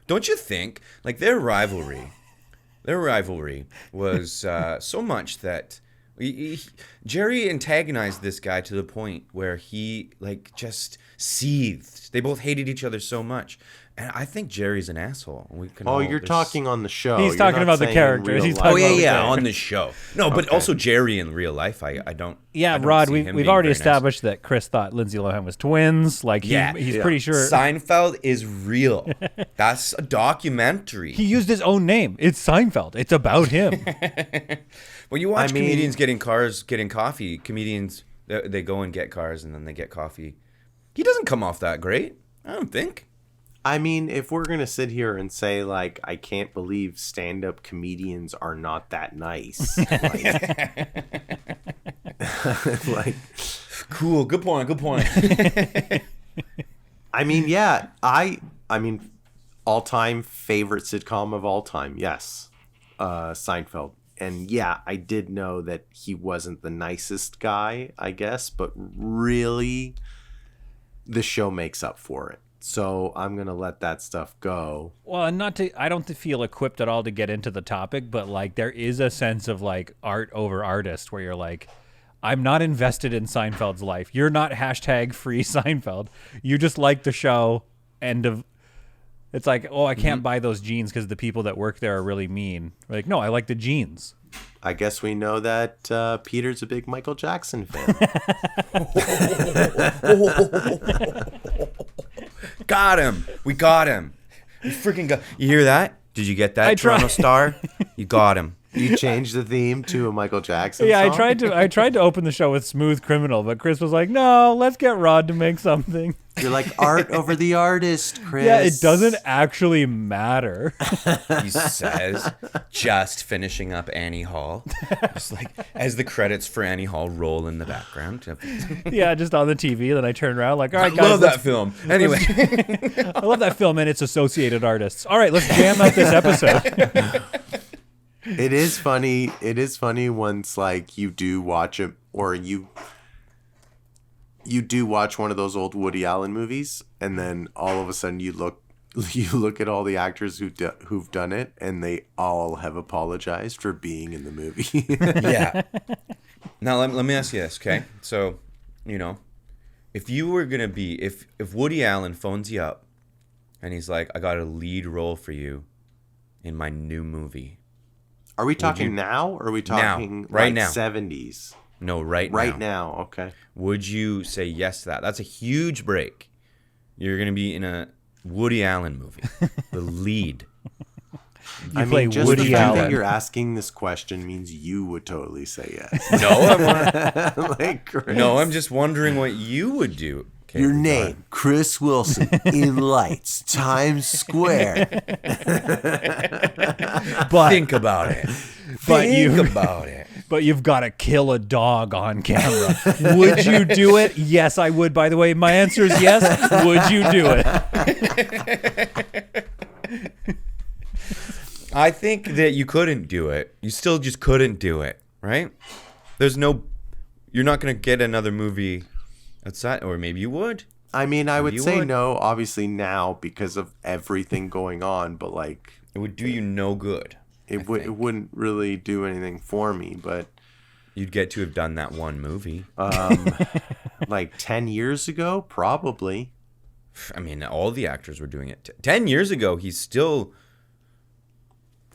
Don't you think? Like, their rivalry was so much that Jerry antagonized this guy to the point where he, like, just seethed. They both hated each other so much. And I think Jerry's an asshole. You're talking on the show. He's talking about the characters. On the show. No, but also Jerry in real life. I don't. Yeah, I don't Rod, see him we've being already very established that Chris thought Lindsay Lohan was twins. Like, he's pretty sure. Seinfeld is real. That's a documentary. He used his own name. It's Seinfeld. It's about him. When you watch comedians getting coffee, comedians, they go and get cars and then they get coffee. He doesn't come off that great, I don't think. I mean, if we're going to sit here and say, like, I can't believe stand-up comedians are not that nice. Like, cool. Good point. I mean, yeah. I mean, all-time favorite sitcom of all time. Yes. Seinfeld. And yeah, I did know that he wasn't the nicest guy, I guess. But really, the show makes up for it. So I'm going to let that stuff go. Well, and I don't feel equipped at all to get into the topic, but like there is a sense of like art over artist where you're like, I'm not invested in Seinfeld's life. You're not # free Seinfeld. You just like the show. End of. It's like, oh, I can't buy those jeans because the people that work there are really mean. We're like, no, I like the jeans. I guess we know that Peter's a big Michael Jackson fan. Got him. We got him. We freaking got. You hear that? Did you get that, Toronto Star? You got him. You changed the theme to a Michael Jackson Yeah, song? I tried to open the show with Smooth Criminal, but Chris was like, "No, let's get Rod to make something." You're like art over the artist, Chris. Yeah, it doesn't actually matter. He says, just finishing up Annie Hall. Just like as the credits for Annie Hall roll in the background. Yeah, just on the TV. Then I turn around like, all right, I guys. love that film. Anyway. I love that film and its associated artists. All right, let's jam out this episode. It is funny. It is funny once like you do watch it, or you do watch one of those old Woody Allen movies, and then all of a sudden you look at all the actors who've done it, and they all have apologized for being in the movie. Yeah. Now let me ask you this, okay? So, if you were gonna be if Woody Allen phones you up and he's like, I got a lead role for you in my new movie. Are we talking now, or are we talking right now? 70s? No, right now. Right now, okay. Would you say yes to that? That's a huge break. You're going to be in a Woody Allen movie. The lead. You play just Woody the fact Allen. that you're asking this question means you would totally say yes. No, I'm just wondering what you would do. Okay, your name, Chris Wilson, in lights, Times Square. But think about it. Think about it. But you've got to kill a dog on camera. Would you do it? Yes, I would. By the way, my answer is yes. Would you do it? I think that you couldn't do it. You still just couldn't do it, right? You're not going to get another movie outside, or maybe you would. I mean, I would say no, obviously now because of everything going on, but like it would do you no good. It wouldn't really do anything for me, but you'd get to have done that one movie. Like 10 years ago, probably. I mean, all the actors were doing it. 10 years ago, he's still.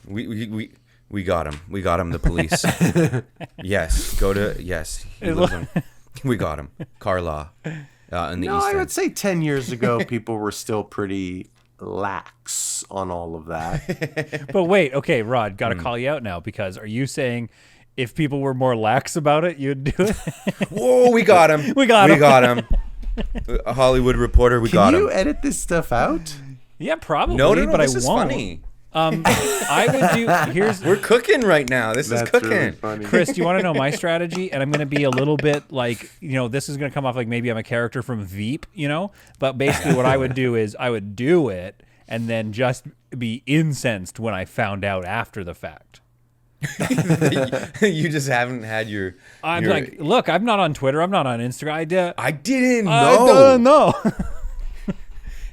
We got him. We got him. The police. Yes, yes. We got him. Carla. In the East I End. would say 10 years ago, people were still pretty lax on all of that. But wait, okay, Rod, got to call you out now, because are you saying if people were more lax about it, you'd do it? Whoa, we got him. We got him. A Hollywood Reporter, we got him. Can you edit this stuff out? Yeah, probably. No, but this I is won't. funny. I would do. We're cooking right now. This is cooking. Really funny. Chris, do you want to know my strategy? And I'm going to be a little bit like, this is going to come off like maybe I'm a character from Veep, But basically, what I would do is I would do it and then just be incensed when I found out after the fact. You just haven't had your. I'm like, look, I'm not on Twitter. I'm not on Instagram. I didn't know. I don't know.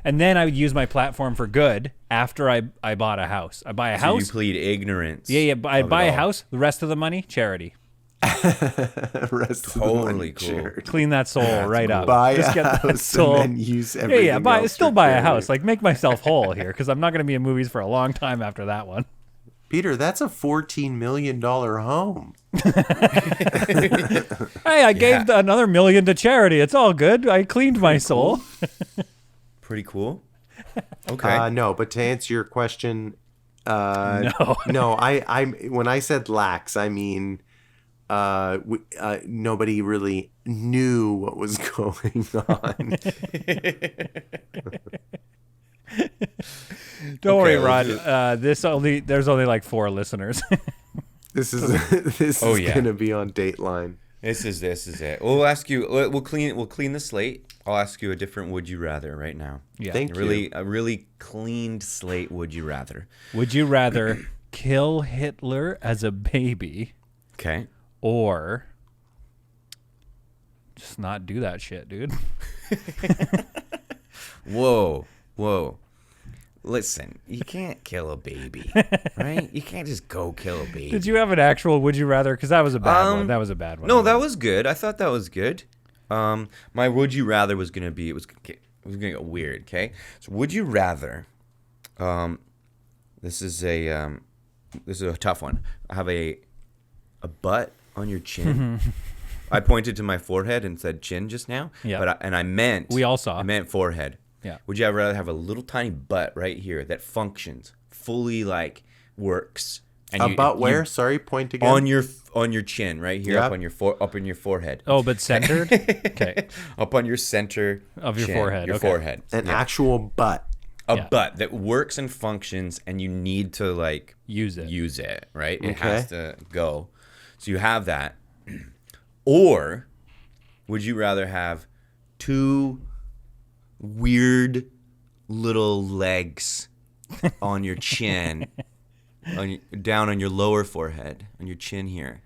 And then I would use my platform for good after I bought a house. I buy a house. You plead ignorance. Yeah. I buy a house. The rest of the money, charity. Totally cool. Charity. Clean that soul right up. Buy a Just get that house soul. and then use everything else Still for buy a charity. house. Like, make myself whole here, because I'm not going to be in movies for a long time after that one. Peter, that's a $14 million home. Hey, I gave another $1 million to charity. It's all good. I cleaned my soul. Pretty cool. Okay. No, but to answer your question, No. I when I said lax, I mean nobody really knew what was going on. Don't worry, Rod. There's only like 4 listeners. This is gonna be on Dateline. This is it. We'll ask you. We'll clean the slate. I'll ask you a different "Would you rather" right now. Yeah. Thank you. A really cleaned slate. Would you rather? Would you rather kill Hitler as a baby, Okay. or just not do that shit, dude? Whoa. Listen, you can't kill a baby, right? You can't just go kill a baby. Did you have an actual "would you rather"? Because that was a bad one. That was a bad one. No, that was good. I thought that was good. My "would you rather" was gonna be it was gonna get weird. Okay, so would you rather? This is a tough one. I have a butt on your chin. I pointed to my forehead and said chin just now. Yeah. But I meant. We all saw. I meant forehead. Yeah. Would you rather have a little tiny butt right here that functions, fully like works? And where? Sorry, point again. On your chin, right here, up on your forehead. Oh, but centered. Okay. Up on your center of your chin, forehead. Your forehead. An actual butt. A butt that works and functions, and you need to like use it, right? It has to go. So you have that. Or would you rather have two weird little legs on your chin, down on your lower forehead, on your chin here,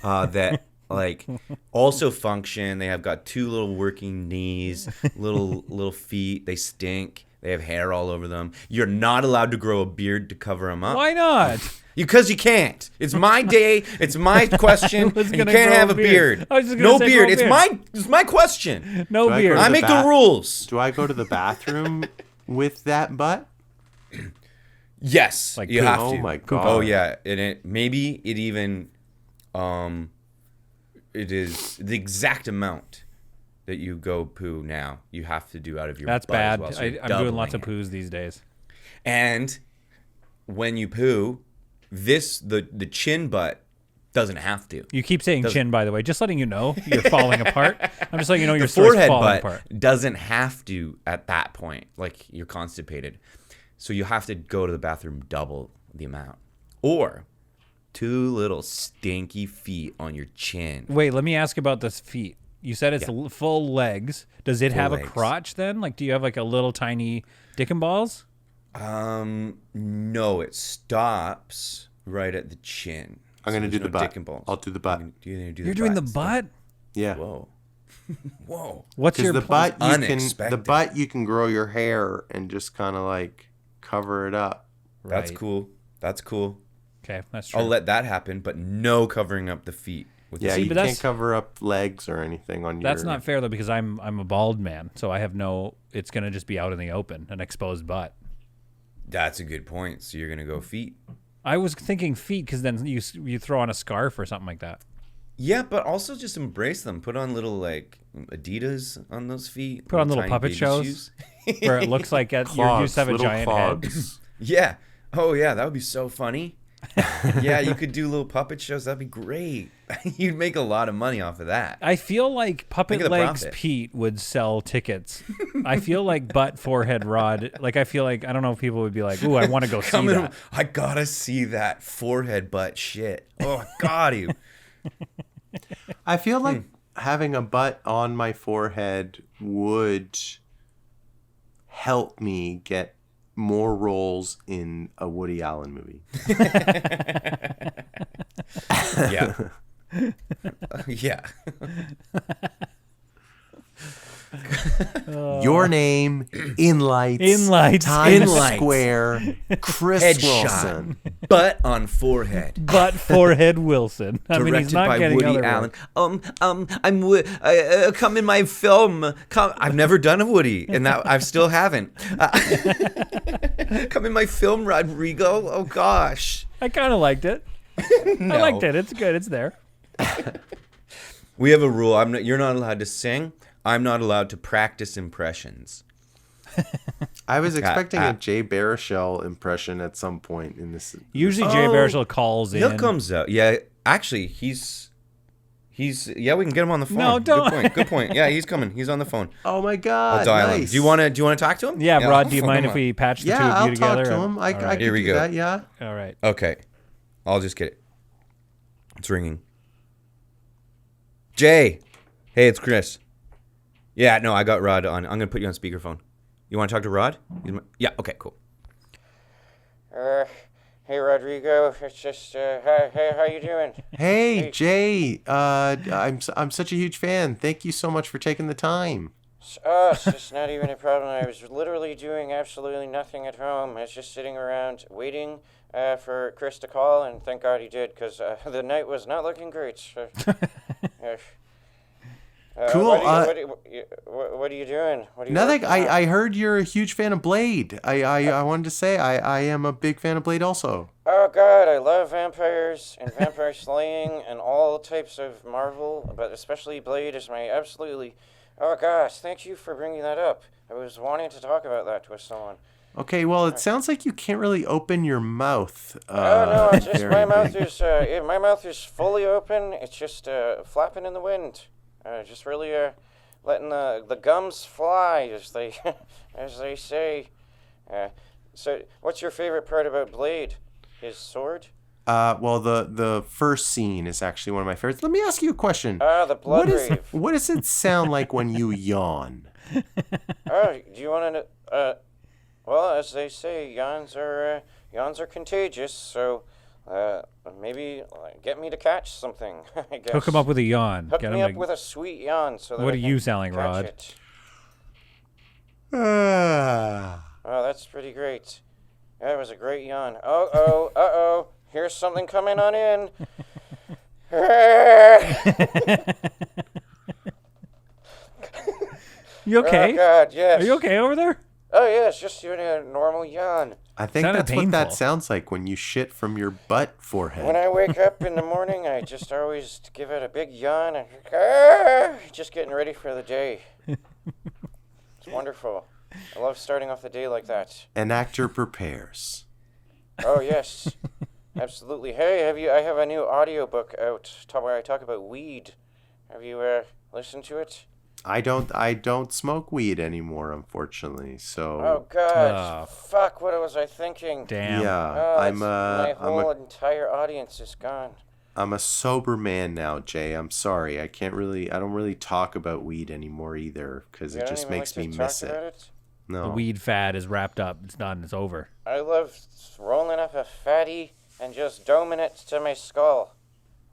that like also function? They have got two little working knees, little feet. They stink. They have hair all over them. You're not allowed to grow a beard to cover them up. Why not? Because you can't. It's my day. It's my question. And you can't have a beard. No beard. It's my question. No beard. I make the rules. Do I go to the bathroom with that butt? Yes, like you have to. Oh my god. Oh yeah, and maybe it even, it is the exact amount that you go poo now. You have to do out of your. That's butt bad. as well, so I'm doing lots of poos these days. And when you poo, the chin butt doesn't have to. You keep saying chin, by the way. Just letting you know you're falling apart. I'm just letting you know your forehead falling butt apart. doesn't have to at that point. Like you're constipated, so you have to go to the bathroom double the amount, or two little stinky feet on your chin. Wait, let me ask about this feet. You said it's full legs. Does it have legs. a crotch then? Like, do you have like a little tiny dick and balls? No, it stops right at the chin. I'm gonna do the butt. Dick and balls. I'll do the butt. You're doing the butt? Yeah. Whoa. Whoa. What's your the butt? Unexpected. The butt you can grow your hair and just kind of like cover it up. That's Right. cool. That's cool. Okay, that's true. I'll let that happen, but no covering up the feet. With Yeah, the you but can't that's- cover up legs or anything on your. That's not fair though, because I'm a bald man, so I have no. It's gonna just be out in the open, an exposed butt. That's a good point. So you're gonna go feet. I was thinking feet because then you throw on a scarf or something like that. Yeah, but also just embrace them. Put on little like Adidas on those feet. Put on little tiny puppet baby shows shoes. where it looks like you used to have a little giant head. clogs. Yeah. Oh yeah, that would be so funny. Yeah, you could do little puppet shows. That'd be great. You'd make a lot of money off of that. I feel like Puppet Think of the Legs profit. Pete would sell tickets. I feel like Butt Forehead Rod. Like I feel like I don't know if people would be like, "Ooh, I want to go see that." I gotta see that forehead butt shit. Oh, got you. I feel like having a butt on my forehead would help me get more roles in a Woody Allen movie. Yeah. Yeah. Your name, in lights, Times Square, Chris Headshot. Wilson. Butt on forehead. Butt Forehead Wilson. I mean, he's Directed not by getting Woody other Allen. roles. Come in my film. I've never done a Woody, and that I still haven't. Come in my film, Rodrigo. Oh gosh. I kind of liked it. No. I liked it. It's good. It's there. We have a rule. You're not allowed to sing. I'm not allowed to practice impressions. I was expecting a Jay Baruchel impression at some point in this. Usually Jay Baruchel calls in. He comes out. Yeah, actually, he's. Yeah, we can get him on the phone. No, don't. Good point. Yeah, he's coming. He's on the phone. Oh my God! I'll dial nice. him. Do you want to talk to him? Yeah, Rod, I'll do you phone mind him if up. we patch the two Yeah, of I'll you together? talk to him. I can Here we do go. that. Yeah. All right. Okay, I'll just get it. It's ringing. Jay, hey, it's Chris. Yeah, no, I got Rod on. I'm gonna put you on speakerphone. You want to talk to Rod? Yeah. Okay. Cool. Hey Rodrigo, it's just hey, how you doing? Hey Jay, I'm such a huge fan. Thank you so much for taking the time. It's just not even a problem. I was literally doing absolutely nothing at home. I was just sitting around waiting for Chris to call, and thank God he did, because the night was not looking great. Cool. What are you doing? What are you Nothing. working on? I heard you're a huge fan of Blade. I wanted to say I am a big fan of Blade also. Oh, God, I love vampires and vampire slaying and all types of Marvel, but especially Blade is my absolutely... Oh, gosh, thank you for bringing that up. I was wanting to talk about that with someone. Okay, well, it sounds like you can't really open your mouth. No, it's just my mouth is fully open. It's just flapping in the wind. Just really letting the gums fly, as they as they say. So, what's your favorite part about Blade? His sword? Well, the first scene is actually one of my favorites. Let me ask you a question. The blood rave. What does it sound like when you yawn? Do you want to? Well, as they say, yawns are contagious. So, maybe get me to catch something. I guess. Hook him up with a yawn. Hook me up with a sweet yawn. So that what I do can you sound like, catch Rod? it. Oh, that's pretty great. That was a great yawn. Uh-oh. Here's something coming on in. You okay? Oh, God, yes. Are you okay over there? Oh, yeah, it's just doing a normal yawn. I think Sounded that's painful. what that sounds like when you shit from your butt forehead. When I wake up in the morning, I just always give it a big yawn. And, just getting ready for the day. It's wonderful. I love starting off the day like that. An actor prepares. Oh, yes. Absolutely. Hey, I have a new audiobook out where I talk about weed. Have you listened to it? I don't smoke weed anymore, unfortunately. So. Oh God! Fuck! What was I thinking? Damn. Yeah, my whole entire audience is gone. I'm a sober man now, Jay. I'm sorry. I don't really talk about weed anymore either, because it just makes me miss it. No. The weed fad is wrapped up. It's done. It's over. I love rolling up a fatty and just doming it to my skull.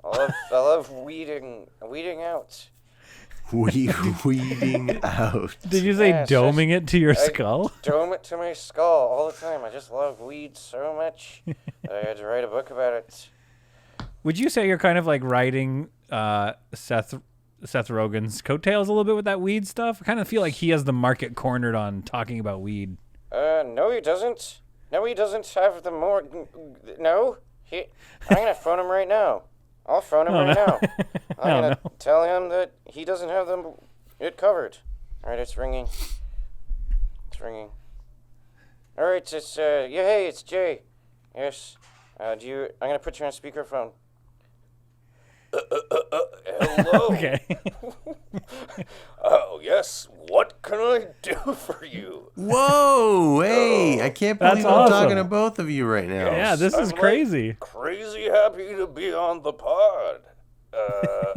I love weeding out. Weeding out. Did you say doming it to your skull? Dome it to my skull all the time. I just love weed so much. I had to write a book about it. Would you say you're kind of like riding Seth Rogen's coattails a little bit with that weed stuff? I kind of feel like he has the market cornered on talking about weed. No, he doesn't. No, he doesn't have the more. No, I'm gonna phone him right now. I'll phone him right now. I'm gonna tell him that he doesn't have it covered. All right, it's ringing. It's ringing. All right, it's hey, it's Jay. Yes. I'm gonna put you on speakerphone. Hello. Okay. Oh yes. What can I do for you? Whoa! Hey, I can't believe I'm talking to both of you right now. Yeah, this is crazy. Like, crazy happy to be on the pod.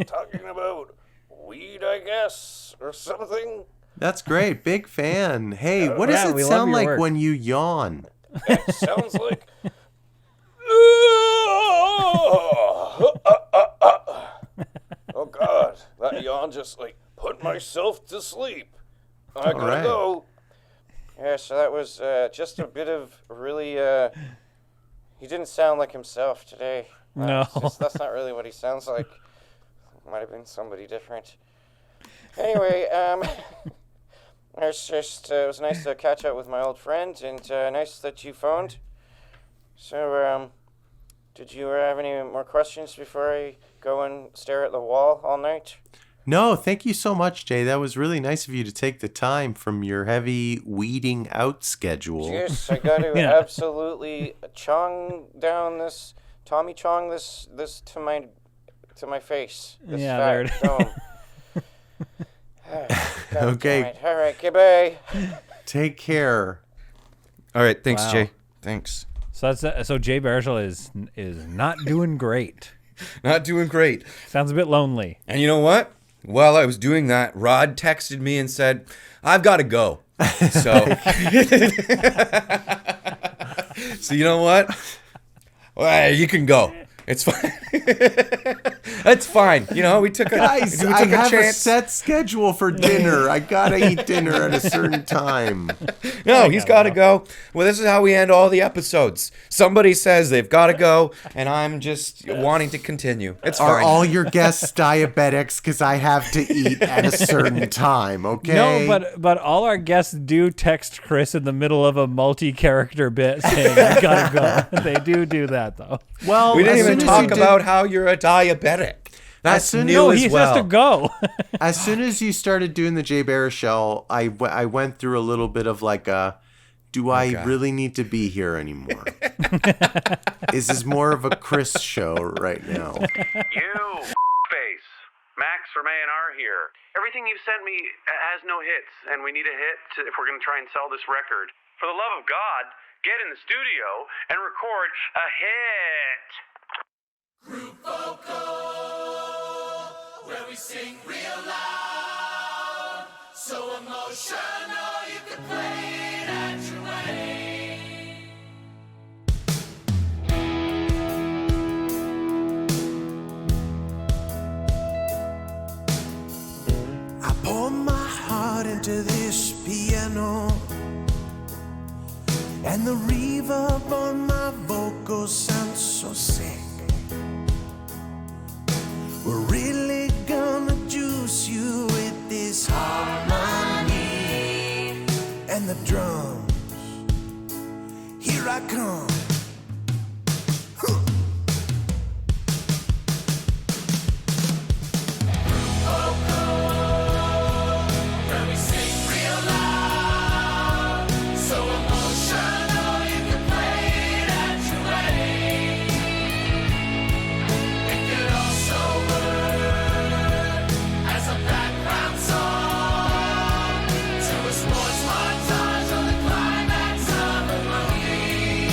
Talking about weed, I guess, or something. That's great. Big fan. Hey, what does it sound like when you yawn? It sounds like. Oh God, that yawn just put myself to sleep. I gotta go. Yeah, so that was just a bit of really. He didn't sound like himself today. No, that's not really what he sounds like. Might have been somebody different. Anyway, it was nice to catch up with my old friend, and nice that you phoned. So, did you have any more questions before I go and stare at the wall all night? No, thank you so much, Jay. That was really nice of you to take the time from your heavy weeding out schedule. Yes, I got to absolutely Tommy Chong this to my face. This fat dome. Okay. All right, goodbye. Take care. All right, thanks, Jay. Thanks. So Jay Baruchel is not doing great. Not doing great. Sounds a bit lonely. And you know what? While I was doing that, Rod texted me and said, "I've got to go." So, so you know what? Well, you can go. It's fine. It's fine. You know, we took a Guys, we took I have a chance. set schedule for dinner. I gotta eat dinner at a certain time. No, he's got to go. Well, this is how we end all the episodes. Somebody says they've got to go, and I'm just wanting to continue. It's Are fine. all your guests diabetics? Because I have to eat at a certain time, okay? No, but all our guests do text Chris in the middle of a multi-character bit saying, I gotta go. They do that, though. Well, we didn't as even soon as talk you about how you're a diabetic. That's soon- new No, as he well. has to go. As soon as you started doing the Jay Baruchel, I went through a little bit of like a, do I really need to be here anymore? Is this more of a Chris show right now? You face. Max from A&R here. Everything you've sent me has no hits, and we need a hit if we're going to try and sell this record. For the love of God, get in the studio and record a hit. Group vocal, where we sing real loud, so emotional you can play it at your wedding. I pour my heart into this piano, and the reverb on my vocals sounds so sick. We're really gonna juice you with this harmony and the drums. Here I come. Where we sing real loud, so emotional you can play it at your wedding. It could also work as a background song to a sports montage or the climax of a movie.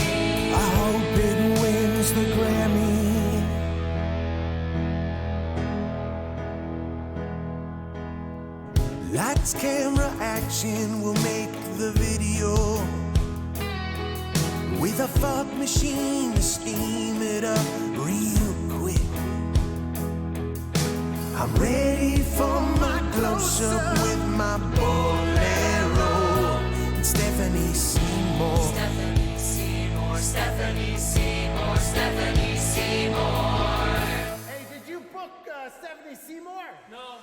I hope it wins the Grammy. Lights, camera, action will make the video. With a fog machine to steam it up real quick. I'm ready for my close-up with my bolero and Stephanie Seymour. Stephanie Seymour, Stephanie Seymour, Stephanie Seymour. Hey, did you book Stephanie Seymour? No.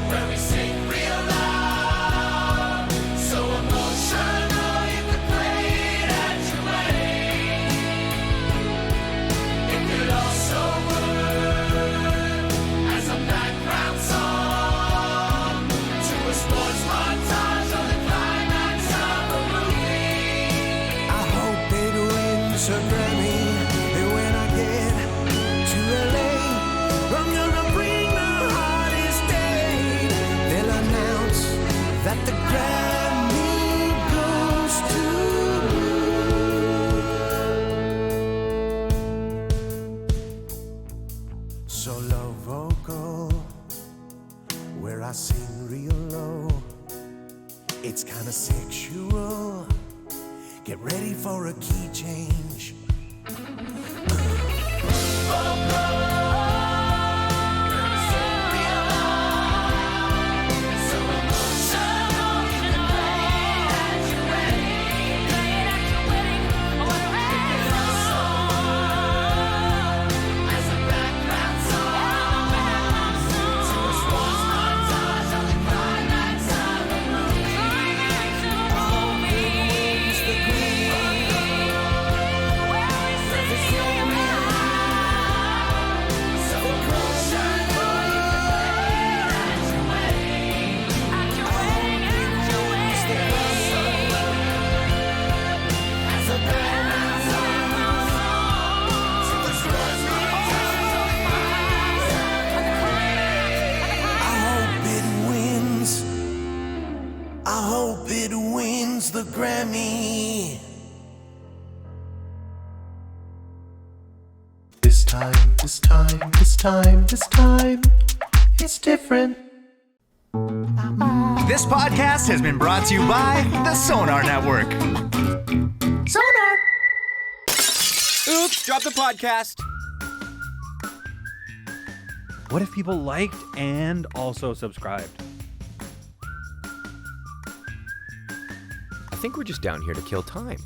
Where we sing real loud, so emotional you can play it at your wedding. It could also work as a background song to a sports montage or the climax of a movie. I hope it wins a Grammy. And when I get to LA, I'm gonna bring the hardest day. They'll announce that the Grammy goes to solo vocal, where I sing real low. It's kinda sexual. Get ready for a key change. I hope it wins the Grammy. This time, it's different. This podcast has been brought to you by the Sonar Network. Sonar! Oops, drop the podcast. What if people liked and also subscribed? I think we're just down here to kill time.